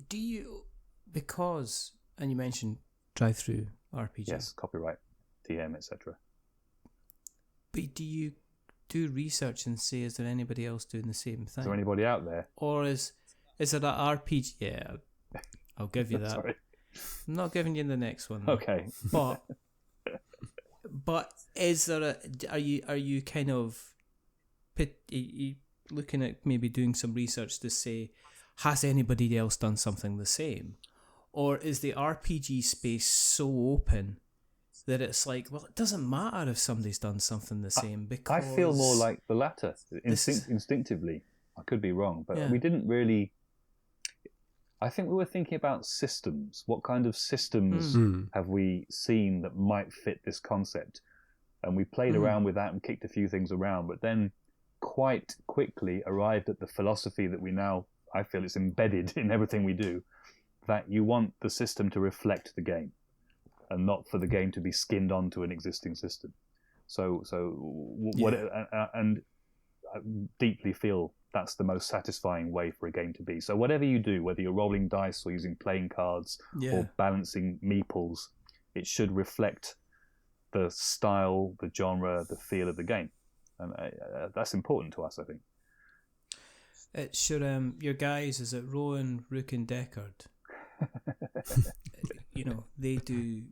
Do you, because, and you mentioned drive-through RPG. Yes, copyright, TM, etc. But do you do research and say, is there anybody else doing the same thing? Is there anybody out there? Or is it an RPG? Yeah, I'll give you that. Sorry. I'm not giving you the next one. Okay. But is there are you kind of looking at maybe doing some research to say, has anybody else done something the same? Or is the RPG space so open that it's like, well, it doesn't matter if somebody's done something the same, because I feel more like the latter, instinctively. I could be wrong, but we didn't really... I think we were thinking about systems. What kind of systems have we seen that might fit this concept? And we played around with that and kicked a few things around, but then quite quickly arrived at the philosophy that we now, I feel it's embedded in everything we do, that you want the system to reflect the game and not for the game to be skinned onto an existing system. And I deeply feel that's the most satisfying way for a game to be. So whatever you do, whether you're rolling dice or using playing cards or balancing meeples, it should reflect the style, the genre, the feel of the game. And that's important to us, I think. It should, your guys, is it Rowan, Rook and Deckard? They do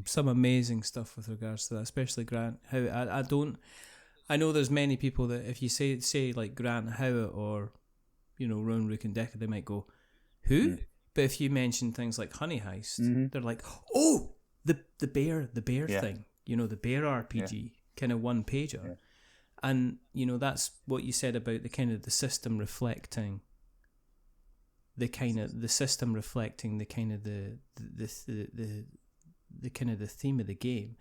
some amazing stuff with regards to that, especially Grant Howitt. I know there's many people that if you say like Grant Howitt or, Rowan, Rook and Deckard, they might go, who? Mm. But if you mention things like Honey Heist, they're like, oh, the bear thing, the bear RPG, kind of one pager. Yeah. And, that's what you said about the kind of the system reflecting the kind of the theme of the game.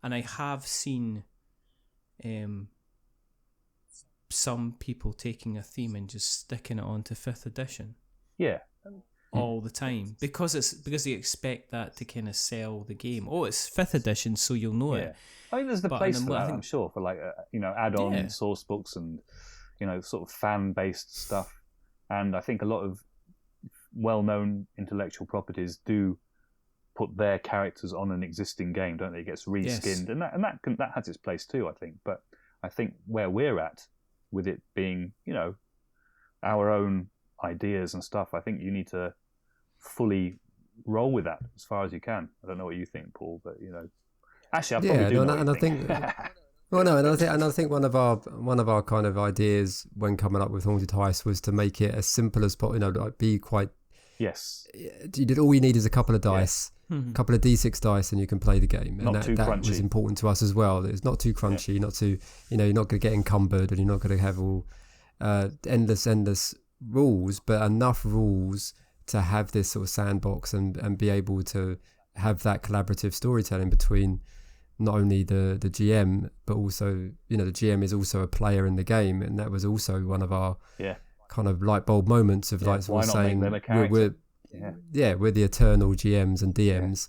And I have seen some people taking a theme and just sticking it onto 5th edition. Yeah. All the time. Because they expect that to kind of sell the game. Oh, it's 5th edition, so you'll know it. I think there's the place for that, I'm sure, for like, add-on source books and, sort of fan-based stuff. And I think a lot of well-known intellectual properties do put their characters on an existing game, don't they? It gets reskinned, and that has its place too, I think. But I think where we're at, with it being, our own ideas and stuff, I think you need to fully roll with that as far as you can. I don't know what you think, Paul, but actually, I probably do know. And I think. Well, no, and I think one of our kind of ideas when coming up with Haunted Heist was to make it as simple as possible. Like be quite. Yes. All you need is a couple of dice, a couple of D6 dice, and you can play the game. And not too crunchy. That was important to us as well. It's not too crunchy, not too, you're not going to get encumbered, and you're not going to have all endless rules, but enough rules to have this sort of sandbox and be able to have that collaborative storytelling between not only the GM, but also, the GM is also a player in the game. And that was also one of our kind of light bulb moments of like sort of saying we're the eternal GMs and DMs,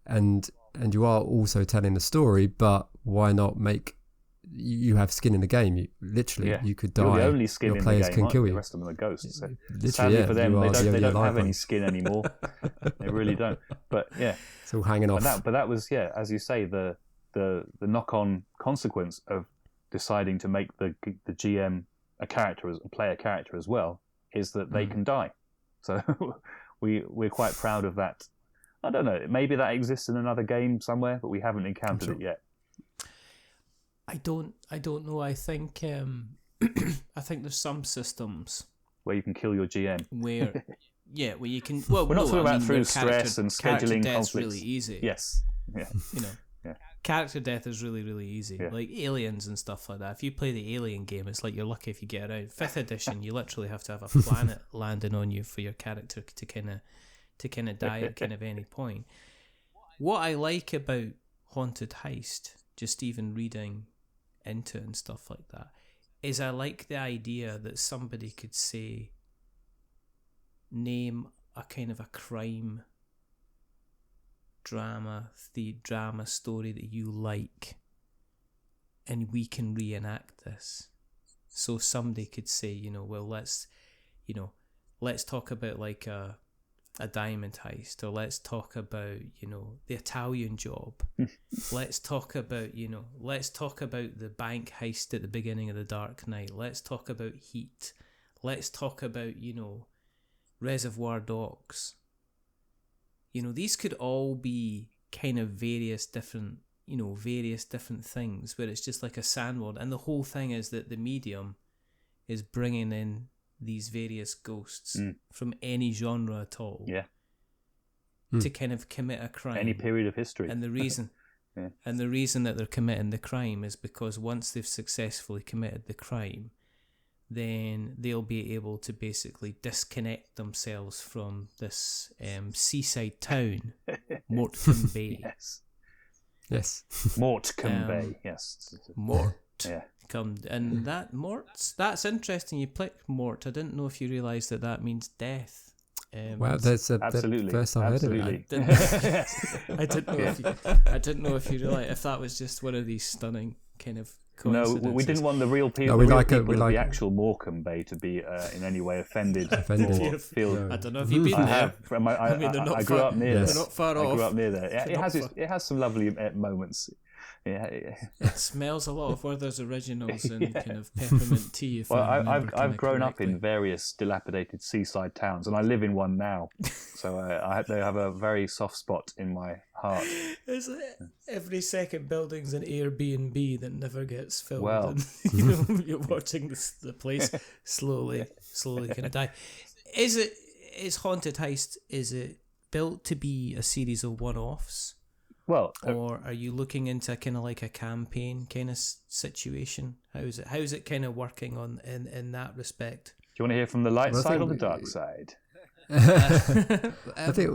and you are also telling the story, but why not make you have skin in the game? You could die. You're the only skin your in players the game, can kill you. The rest of them are ghosts. So literally, sadly for them, they don't have any skin anymore. They really don't. But it's all hanging off. But that was as you say, the knock-on consequence of deciding to make the GM a player character as well is that they can die. So we're quite proud of that. I don't know. Maybe that exists in another game somewhere, but we haven't encountered it yet. I don't know. I think I think there's some systems where you can kill your GM. Where Yeah, well, you can. Well, we're not talking about through character- stress and character scheduling death's conflicts. really easy. Yes. Yeah. You know, Yeah. character death is really, really easy. Yeah. Like aliens and stuff like that. If you play the Alien game, it's like you're lucky if you get around. 5th edition, you literally have to have a planet landing on you for your character to kind of die at kind of any point. What I like about Haunted Heist, just even reading into it and stuff like that, is I like the idea that somebody could say, name a kind of a crime drama story that you like, and we can reenact this. So somebody could say, well, let's talk about like a diamond heist, or let's talk about, the Italian Job. let's talk about the bank heist at the beginning of The Dark Knight. Let's talk about Heat. Let's talk about, Reservoir Dogs. These could all be kind of various different things where it's just like a sandword, and the whole thing is that the medium is bringing in these various ghosts from any genre at all, to kind of commit a crime, any period of history. And the reason, and the reason that they're committing the crime is because once they've successfully committed the crime, then they'll be able to basically disconnect themselves from this seaside town, Morecambe Bay. Yes. Morecambe Bay. Yes. Mort. Yeah. And that's interesting. You picked Mort. I didn't know if you realised that means death. Wow, that's absolutely the first I heard of it. I didn't know if you realised if that was just one of these stunning kind of coincidences. No, we didn't want the real people, the actual Morecambe Bay to be in any way offended. I don't know if you've been there. I grew up near there. They're not far off. I grew up near there. It has some lovely moments. Yeah. It smells a lot of Werther's Originals and kind of peppermint tea. I've grown up in various dilapidated seaside towns, and I live in one now. So they have a very soft spot in my heart. Is it? Every second building's an Airbnb that never gets filled. Well, and, you're watching the place slowly kind of die. Is Haunted Heist? Is it built to be a series of one-offs? Well, or are you looking into kind of like a campaign kind of situation? How's it kind of working on in that respect? Do you want to hear from the light side or the dark side? I think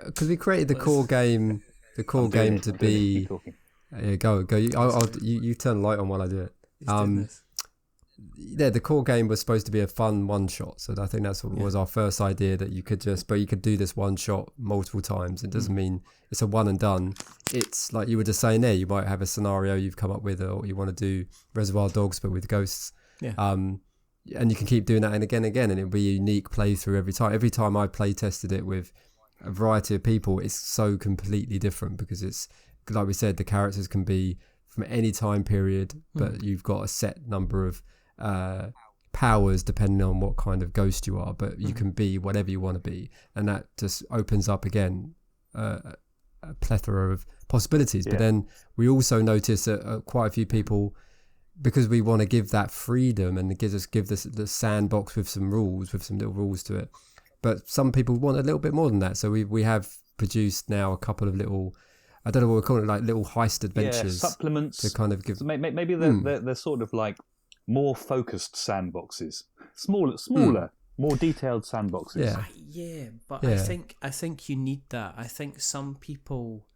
because we created the core game to be. Yeah, go. You turn the light on while I do it. Yeah, the core game was supposed to be a fun one shot, so I think that's what was our first idea, that you could do this one shot multiple times. It doesn't mean it's a one and done. It's like you were just saying there, you might have a scenario you've come up with, or you want to do Reservoir Dogs but with ghosts. And you can keep doing that and again, and it'll be a unique playthrough every time. Every time I play tested it with a variety of people, it's so completely different, because it's, like we said, the characters can be from any time period, but you've got a set number of powers depending on what kind of ghost you are, but you can be whatever you want to be, and that just opens up again a plethora of possibilities. But then we also notice that quite a few people, because we want to give that freedom and give this the sandbox with some little rules to it, but some people want a little bit more than that. So we have produced now a couple of little, I don't know what we're calling it, like little heist adventures, supplements to kind of give. So maybe they're sort of like more focused sandboxes, smaller, more detailed sandboxes. I think you need that. I think some people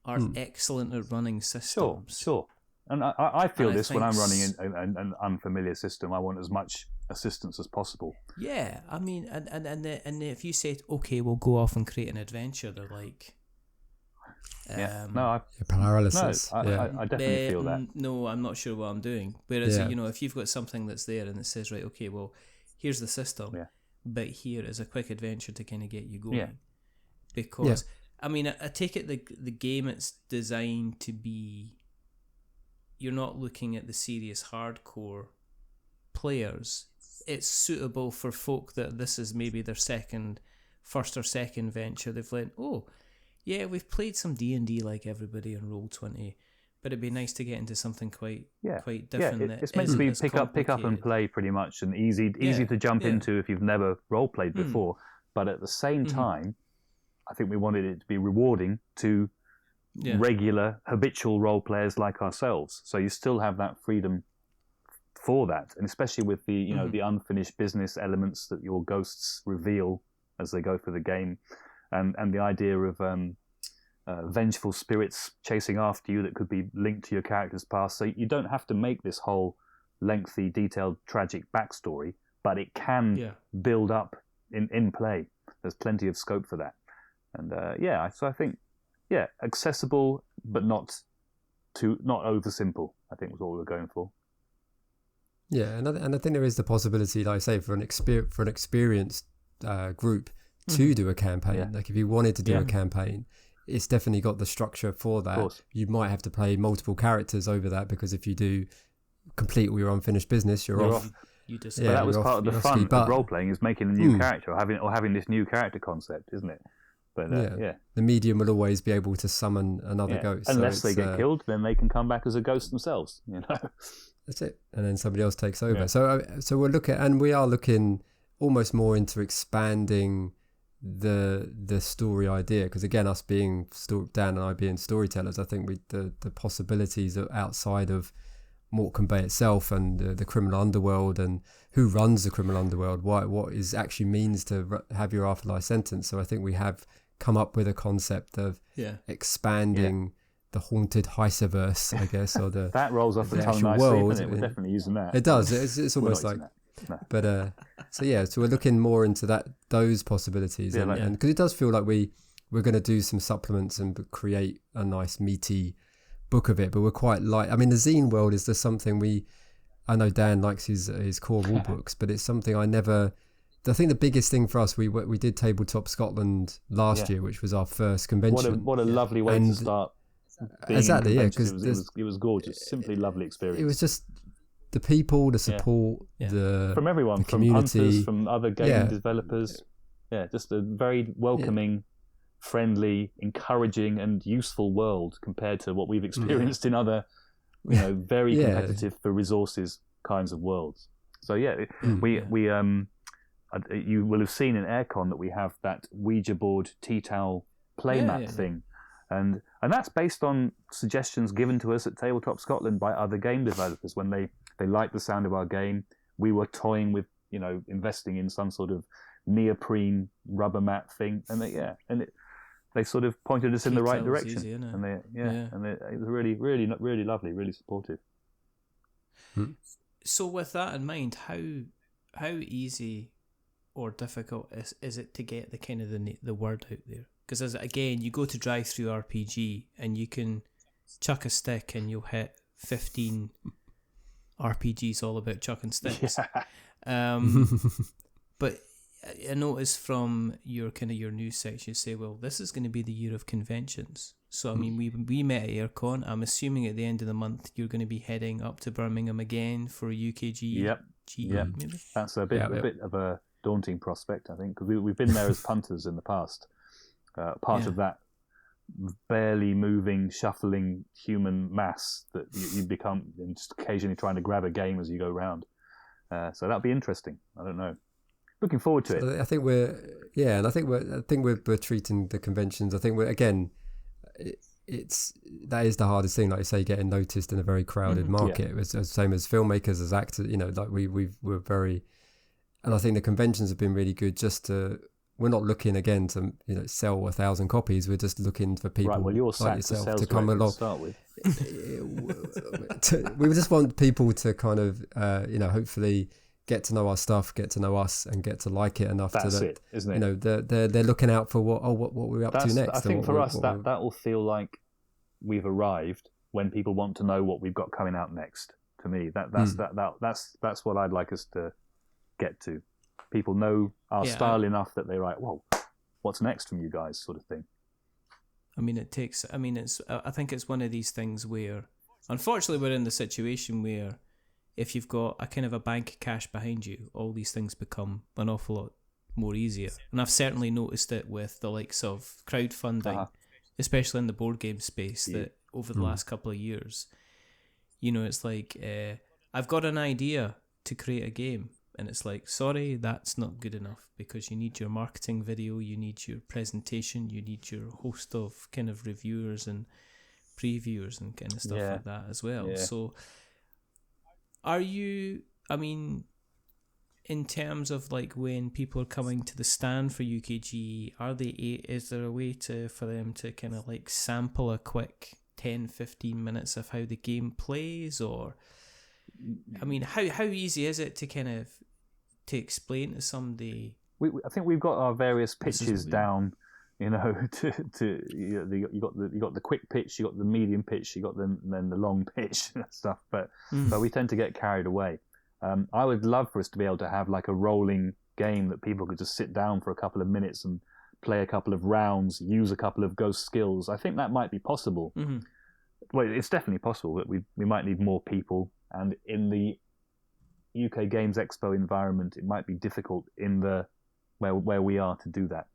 are excellent at running systems. Sure. And I feel this when I'm running an unfamiliar system. I want as much assistance as possible. Yeah, I mean, and if you say, okay, we'll go off and create an adventure, they're like, paralysis. No, I definitely feel that. No, I'm not sure what I'm doing. Whereas, if you've got something that's there and it says, right, okay, well, here's the system, but here is a quick adventure to kind of get you going. Yeah. Because, I mean, I take it the game it's designed to be, you're not looking at the serious hardcore players. It's suitable for folk that this is maybe their first or second venture. They've went, yeah, we've played some D&D like everybody in Roll20, but it'd be nice to get into something quite different. Yeah, it's meant to be pick up and play pretty much, and easy to jump into if you've never role played before. but at the same time, I think we wanted it to be rewarding to regular, habitual role players like ourselves. So you still have that freedom for that, and especially with the the unfinished business elements that your ghosts reveal as they go through the game, and the idea of vengeful spirits chasing after you that could be linked to your character's past. So you don't have to make this whole lengthy, detailed, tragic backstory, but it can build up in play. There's plenty of scope for that, and so I think accessible but not over simple, I think was what we were going for. Yeah, and I think there is the possibility, like I say, for an experienced group to do a campaign. Yeah. Like if you wanted to do a campaign, it's definitely got the structure for that. You might have to play multiple characters over that, because if you do complete all your unfinished business, you're off. You just that was part of the fun of role playing, is making a new character or having this new character concept, isn't it? But the medium will always be able to summon another ghost. Unless they get killed, then they can come back as a ghost themselves. That's it, and then somebody else takes over. So we're looking, and we are looking almost more into expanding the story idea, because again, us being Dan and I being storytellers, I think the possibilities are outside of Morecambe Bay itself and the criminal underworld and who runs the criminal underworld, what is actually means to have your afterlife sentence. So I think we have come up with a concept of expanding the Haunted Heistiverse, I guess, or the that rolls off the tongue nicely, world. Isn't it? We're definitely using that. It does. It's almost like. No. But so we're looking more into those possibilities, and because it does feel like we're going to do some supplements and create a nice meaty book of it. But we're quite light. I mean, the zine world is just something I know Dan likes his core rule books, but it's something I think the biggest thing for us, we did Tabletop Scotland last year, which was our first convention. What a lovely way to start. Exactly, because it was gorgeous, simply lovely experience. It was just the people, the support, from everyone, the from community, hunters, from other game developers. Yeah, just a very welcoming, friendly, encouraging, and useful world compared to what we've experienced in other, very competitive for resources kinds of worlds. So you will have seen in Aircon that we have that Ouija board tea towel playmat thing. And that's based on suggestions given to us at Tabletop Scotland by other game developers. When they liked the sound of our game, we were toying with, investing in some sort of neoprene rubber mat thing. And they sort of pointed us in the right direction. Easy, isn't it? And it was really, really, really lovely, really supportive. So with that in mind, how easy or difficult is it to get the kind of the word out there? Because again, you go to Drive-Thru RPG and you can chuck a stick and you'll hit 15 RPGs all about chucking sticks. But I noticed from your news section, you say, well, this is going to be the year of conventions. So I mean, we met at Aircon. I'm assuming at the end of the month you're going to be heading up to Birmingham again for UKG. Yep. Maybe? That's a bit of a daunting prospect, I think, because we've been there as punters in the past. Part of that barely moving, shuffling human mass that you become, and just occasionally trying to grab a game as you go round. So that'll be interesting. I don't know. Looking forward to it. I think we're treating the conventions. I think that is the hardest thing. Like you say, getting noticed in a very crowded market. It's the same as filmmakers, as actors. Like we're very, and I think the conventions have been really good. We're not looking again to sell 1,000 copies. We're just looking for people like yourself to come along. To start with. We just want people to kind of hopefully get to know our stuff, get to know us, and get to like it enough. That's it, isn't it? They're looking out for what we're up to next. I think for us that will feel like we've arrived when people want to know what we've got coming out next. To me, that's what I'd like us to get to. People know our style enough that they're like, whoa, what's next from you guys, sort of thing. I think it's one of these things where, unfortunately, we're in the situation where if you've got a kind of a bank of cash behind you, all these things become an awful lot more easier. And I've certainly noticed it with the likes of crowdfunding, especially in the board game space, that over the last couple of years, it's like, I've got an idea to create a game. and it's like, sorry, that's not good enough, because you need your marketing video, you need your presentation, you need your host of kind of reviewers and previewers and kind of stuff like that as well. Yeah. So are you, I mean, in terms of like when people are coming to the stand for UKG, is there a way for them to kind of like sample a quick 10-15 minutes of how the game plays? Or I mean, how easy is it to kind of to explain to somebody? I think we've got our various pitches down, you know. You got the quick pitch, you got the medium pitch, you got then the long pitch and stuff. But we tend to get carried away. I would love for us to be able to have like a rolling game that people could just sit down for a couple of minutes and play a couple of rounds, use a couple of ghost skills. I think that might be possible. Mm-hmm. Well, it's definitely possible, but we might need more people. And in the UK Games Expo environment, it might be difficult in the where we are to do that.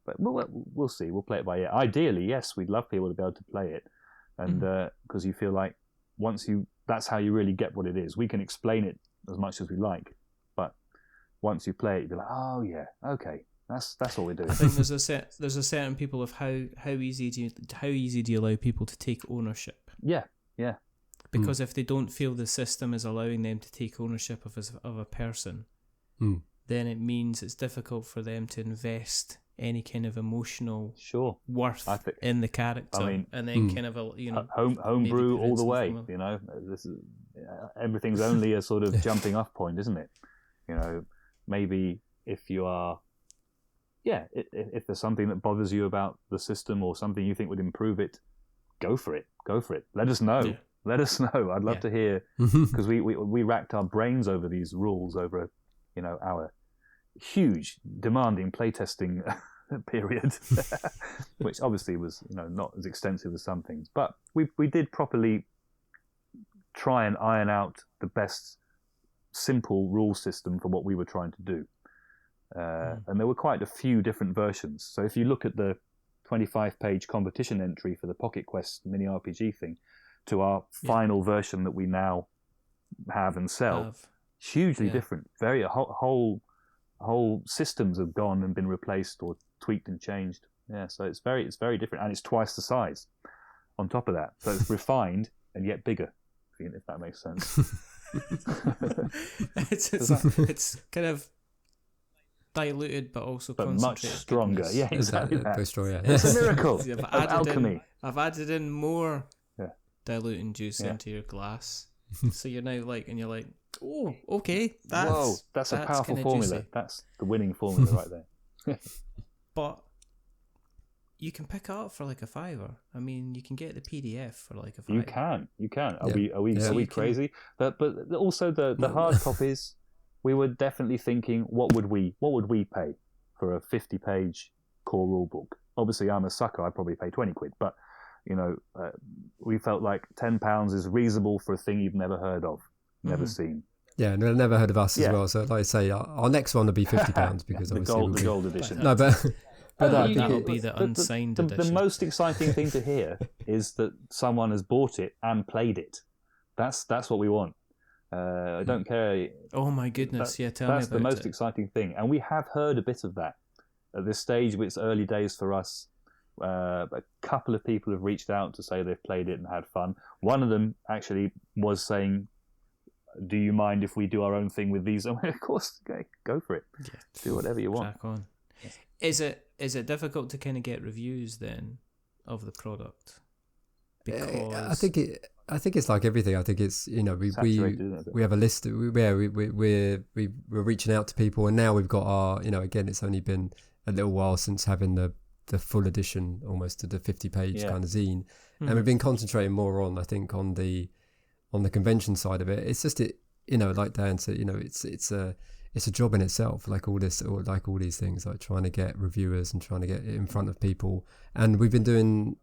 But we'll see. We'll play it by ear. Ideally, yes, we'd love people to be able to play it, and because you feel like that's how you really get what it is. We can explain it as much as we like, but once you play it, you'll be like, oh yeah, okay, that's all we're doing. I think there's a certain people of how easy do you allow people to take ownership? Yeah. Because if they don't feel the system is allowing them to take ownership of a person, then it means it's difficult for them to invest any kind of emotional worth in the character. I mean, and then kind of homebrew all the way. You know, this is everything's only a sort of jumping off point, isn't it? You know, maybe if you are, if there's something that bothers you about the system or something you think would improve it, go for it. Let us know. Let us know. I'd love to hear, because we racked our brains over these rules over our huge demanding playtesting period, which obviously was not as extensive as some things, but we did properly try and iron out the best simple rule system for what we were trying to do, and there were quite a few different versions. So if you look at the 25-page competition entry for the Pocket Quest mini RPG thing to our final version that we now have and sell, hugely different. Very whole systems have gone and been replaced or tweaked and changed. So it's very different, and it's twice the size on top of that. So it's refined and yet bigger, if that makes sense. it's kind of diluted, but also much stronger. Goodness. Yeah, exactly. It's a miracle of alchemy. I've added in more diluting juice into your glass, so you're now and you're like, oh, okay, that's a powerful formula. Juicy. That's the winning formula right there. But you can pick it up for like a £5. I mean, you can get the PDF for like a £5. You can. Are we crazy? But also the hard copies. We were definitely thinking, what would we pay for a 50-page core rulebook? Obviously, I'm a sucker. I'd probably pay 20 quid. But we felt like £10 is reasonable for a thing you've never heard of, never seen. Yeah, and never heard of us as well. So, like I say, our next one will be £50 because obviously the gold edition. No, but that'll be the unsigned edition. The most exciting thing to hear is that someone has bought it and played it. That's what we want. I don't care. Oh my goodness! Tell me about it. That's the most exciting thing, and we have heard a bit of that at this stage. It's early days for us. A couple of people have reached out to say they've played it and had fun. One of them actually was saying, do you mind if we do our own thing with these? I mean, of course, okay, go for it. Do whatever you want. Crack on. Is it difficult to kind of get reviews then of the product? Because I think it's like everything. I think it's we have a list. We're reaching out to people, and now we've got our again. It's only been a little while since having the full edition, almost to the 50-page kind of zine, and we've been concentrating more on the convention side of it. It's just like Dan said, it's a job in itself, like all these things, like trying to get reviewers and trying to get it in front of people. And we've done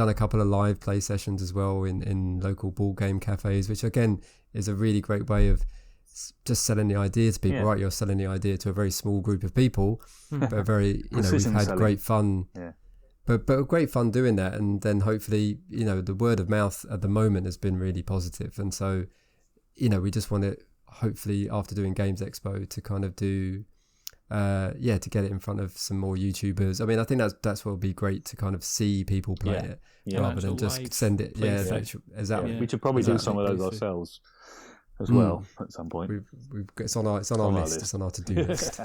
a couple of live play sessions as well in local board game cafes, which again is a really great way of just selling the idea to people. Right, you're selling the idea to a very small group of people, but very we've had great fun. But great fun doing that, and then hopefully the word of mouth at the moment has been really positive, and so we just want to hopefully after doing Games Expo to kind of do to get it in front of some more YouTubers. I mean, I think that's what would be great to kind of see people play it rather than just send it. Exactly. We should probably do some of those ourselves as well at some point. It's on our list. It's on our to-do list.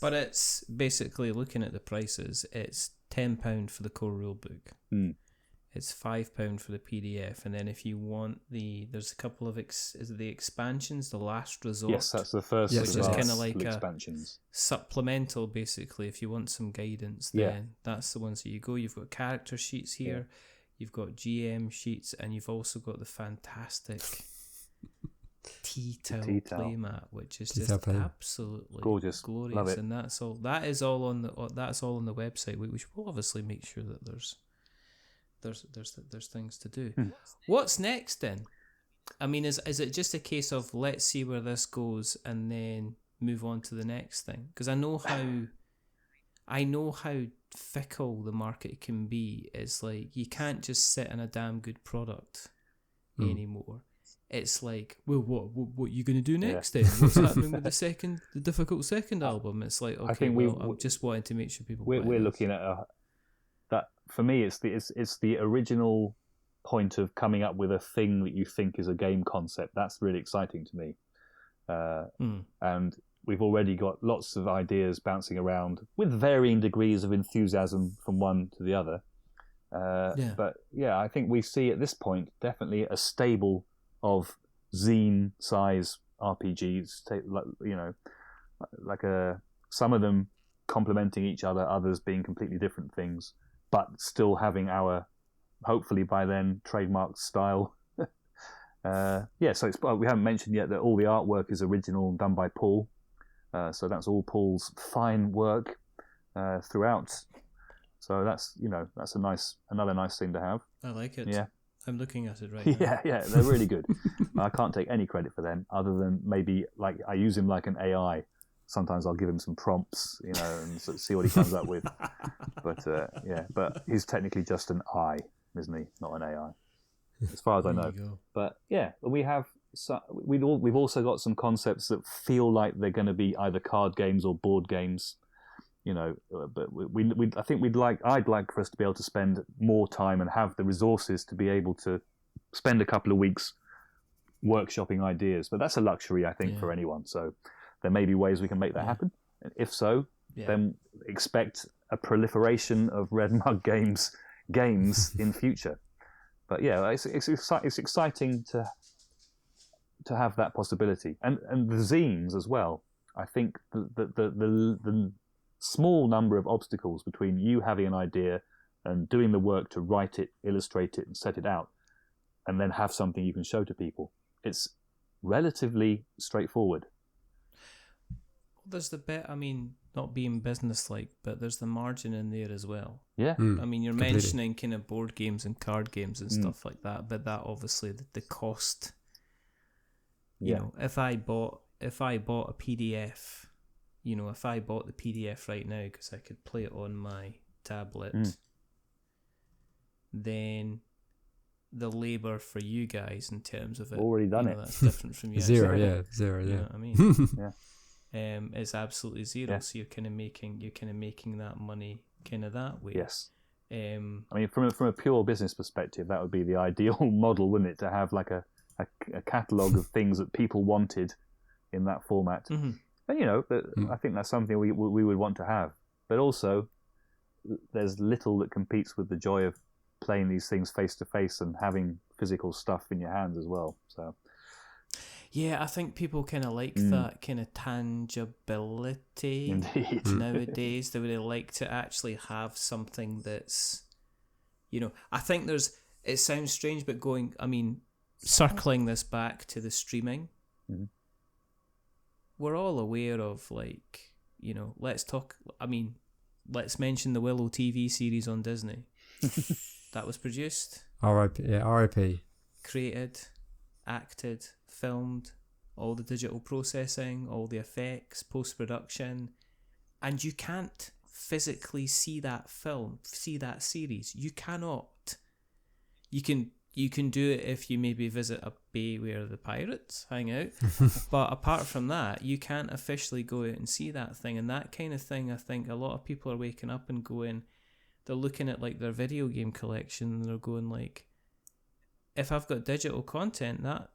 But it's basically, looking at the prices, it's £10 for the core rulebook. It's £5 for the PDF, and then if you want there's a couple of the expansions, the Last Resort. Yes, that's the first. Which is kind of like expansions. A supplemental, basically. If you want some guidance, then that's the ones that you go. You've got character sheets here, you've got GM sheets, and you've also got the fantastic tea towel playmat, which is just absolutely gorgeous, glorious. Love it. And that's all on the website. We should obviously make sure that there's things to do. What's next then? I mean, is it just a case of let's see where this goes and then move on to the next thing? Because I know how fickle the market can be. It's like you can't just sit in a damn good product anymore. It's like, well, what are you going to do next then? What's happening with the difficult second album? It's like, okay, I think I'm just wanting to make sure people. We're looking at that. For me, it's the original point of coming up with a thing that you think is a game concept. That's really exciting to me. And we've already got lots of ideas bouncing around with varying degrees of enthusiasm from one to the other. But yeah, I think we see at this point definitely a stable of zine-size RPGs. Some of them complementing each other, others being completely different things, but still having our, hopefully by then, trademark style. So we haven't mentioned yet that all the artwork is original and done by Paul. So that's all Paul's fine work throughout. So that's another nice thing to have. I like it. Yeah. I'm looking at it right now. Yeah, they're really good. I can't take any credit for them other than maybe like I use him like an AI. Sometimes I'll give him some prompts, and see what he comes up with. But he's technically just an I, isn't he? Not an AI, as far as I know. But yeah, we've also got some concepts that feel like they're going to be either card games or board games. But I'd like for us to be able to spend more time and have the resources to be able to spend a couple of weeks workshopping ideas. But that's a luxury, I think, for anyone. So there may be ways we can make that happen. And if so, then expect a proliferation of Red Mug games in future. But yeah, it's exciting to have that possibility, and the zines as well. I think the small number of obstacles between you having an idea and doing the work to write it, illustrate it, and set it out, and then have something you can show to people. It's relatively straightforward. There's the bit, not being businesslike, but there's the margin in there as well. Yeah. You're completely mentioning kind of board games and card games and stuff like that, but that obviously the cost. If I bought a PDF, if I bought the PDF right now because I could play it on my tablet, then the labour for you guys in terms of it, already done it. That's different from you. Zero. You know what I mean? It's absolutely zero. Yeah. So you're kind of making that money kind of that way. Yes. From a pure business perspective, that would be the ideal model, wouldn't it? To have like a catalogue of things that people wanted in that format. Mm-hmm. And I think that's something we would want to have. But also, there's little that competes with the joy of playing these things face to face and having physical stuff in your hands as well. So, yeah, I think people kind of like that kind of tangibility. Indeed. Nowadays. They would like to actually have something that's, I think it sounds strange, but circling this back to the streaming, we're all aware of let's mention the Willow TV series on Disney. That was produced. R.I.P. Created, acted, filmed, all the digital processing, all the effects, post-production, and you can't physically see that film, see that series. You cannot. You can you can do it if you maybe visit a bay where the pirates hang out. But apart from that, you can't officially go out and see that thing. And that kind of thing, I think a lot of people are waking up and going, they're looking at like their video game collection and they're going like, if I've got digital content, that,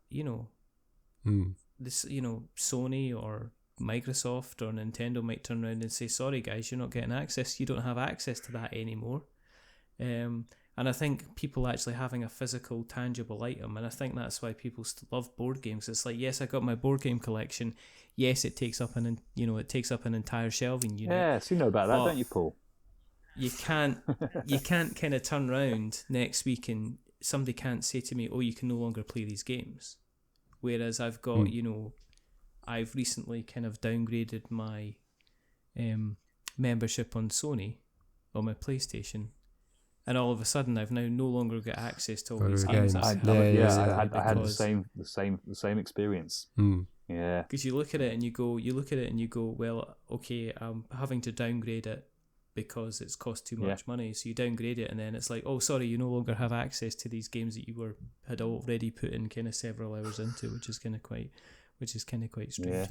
this, Sony or Microsoft or Nintendo might turn around and say, sorry guys, you're not getting access. You don't have access to that anymore. And I think people actually having a physical, tangible item, and I think that's why people love board games. It's like, yes, I got my board game collection. Yes, it takes up an entire shelving unit. Yes, you know about that, don't you, Paul? You can't kind of turn around next week and somebody can't say to me, oh, you can no longer play these games. Whereas I've got, I've recently kind of downgraded my membership on Sony on my PlayStation. And all of a sudden, I've now no longer got access to all these games. I had the same experience. Yeah, because you look at it and you go, well, okay, I'm having to downgrade it because it's cost too much money. So you downgrade it, and then it's like, oh, sorry, you no longer have access to these games that you had already put in kind of several hours into, which is kind of quite strange.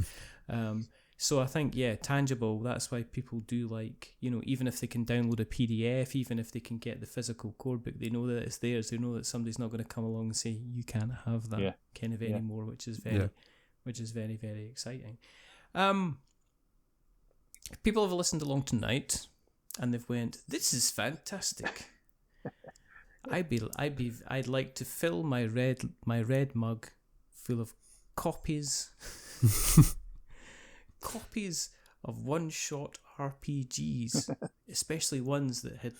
Yeah. So I think, tangible, that's why people do like, even if they can download a PDF, even if they can get the physical core book, they know that it's theirs. They know that somebody's not going to come along and say, you can't have that kind of anymore, which is very, very exciting. People have listened along tonight and they've went, this is fantastic. I'd like to fill my red mug full of copies of one-shot RPGs, especially ones that had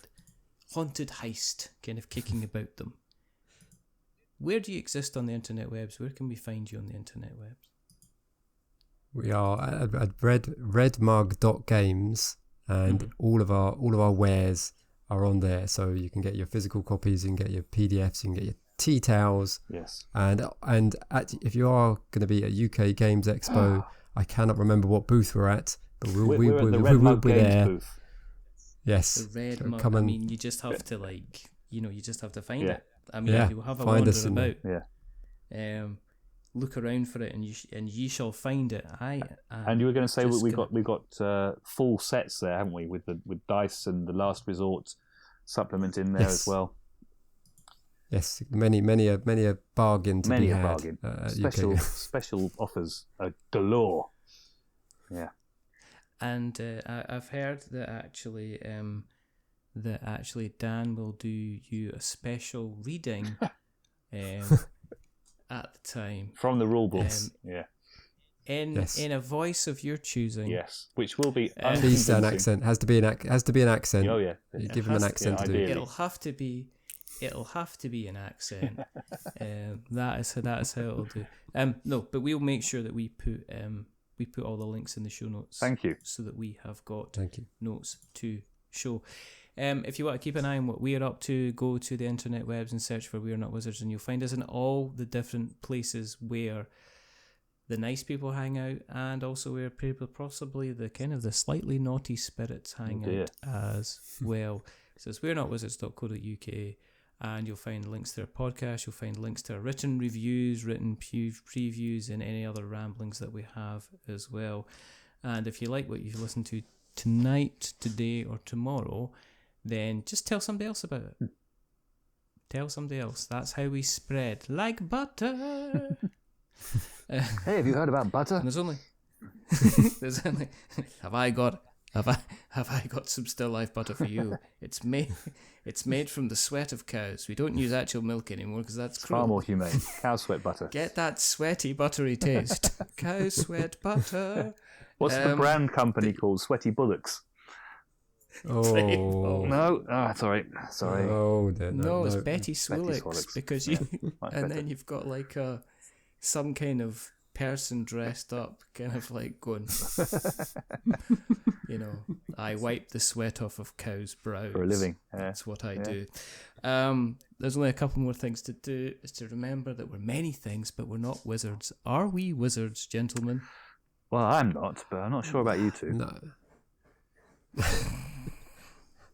Haunted Heist kind of kicking about them. Where do you exist on the internet webs? Where can we find you on the internet webs? We are at redmug.games, and all of our wares are on there. So you can get your physical copies, you can get your PDFs, you can get your tea towels. Yes. And if you are going to be at UK Games Expo, I cannot remember what booth we're at, but we'll be there. Booth. Yes. The Red Mug. I mean, you just have to find it. I mean, you'll have a wander about. Yeah. Look around for it, and ye shall find it. And you were going to say we got full sets there, haven't we? With dice and the Last Resort supplement in there as well. Yes, many a bargain to be had. Many a bargain. Special offers galore. Yeah. And I've heard that actually Dan will do you a special reading at the time from the rule books. In a voice of your choosing. Yes, which will be please an accent. Has to be an accent. Oh yeah, you give him an accent to do. It'll have to be an accent. That is how it'll do. No, but we'll make sure that we put all the links in the show notes. Thank you. So that we have got notes to show. If you want to keep an eye on what we're up to, go to the internet webs and search for We're Not Wizards, and you'll find us in all the different places where the nice people hang out, and also where people possibly the kind of the slightly naughty spirits hang out as well. So it's we'renotwizards.co.uk, and you'll find links to our podcast, you'll find links to our written reviews, written previews, and any other ramblings that we have as well. And if you like what you've listened to tonight, today, or tomorrow, then just tell somebody else about it. Tell somebody else. That's how we spread like butter. Hey, have you heard about butter? There's only have I got some still life butter for you? It's made from the sweat of cows. We don't use actual milk anymore because that's cruel. Far more humane. Cow sweat butter. Get that sweaty buttery taste. Cow sweat butter. What's the brand company called? Sweaty Bullocks. Oh no! That's all right. Sorry. Oh no, it's Betty Swillix because you and then you've got like some kind of person dressed up, kind of like going, I wipe the sweat off of cows' brows for a living. That's what I do. There's only a couple more things to do. Is to remember that we're many things, but we're not wizards. Are we wizards, gentlemen? Well, I'm not, but I'm not sure about you two.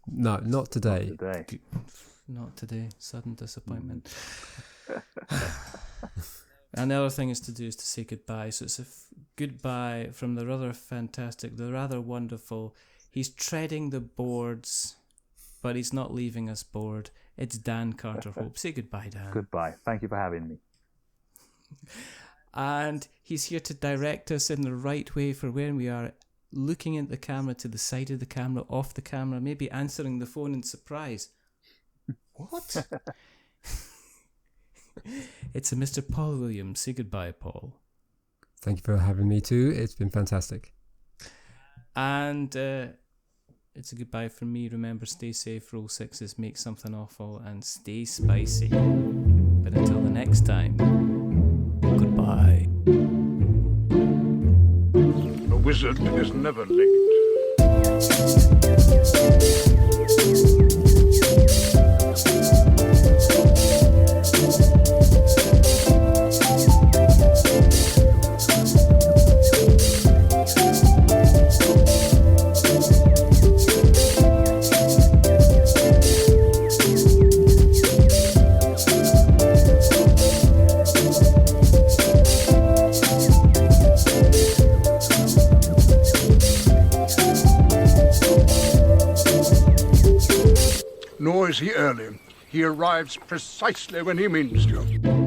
No, not today. Not today. not today. Sudden disappointment. And the other thing is to say goodbye. So it's a goodbye from the rather fantastic, the rather wonderful. He's treading the boards, but he's not leaving us bored. It's Dan Carter Hope. Say goodbye, Dan. Goodbye. Thank you for having me. And he's here to direct us in the right way for when we are looking at the camera, to the side of the camera, off the camera, maybe answering the phone in surprise. What? It's a Mr. Paul Williams. Say goodbye, Paul. Thank you for having me too. It's been fantastic. And it's a goodbye from me. Remember, stay safe, roll sixes, make something awful, and stay spicy. But until the next time, goodbye. A wizard is never late. Nor is he early. He arrives precisely when he means to.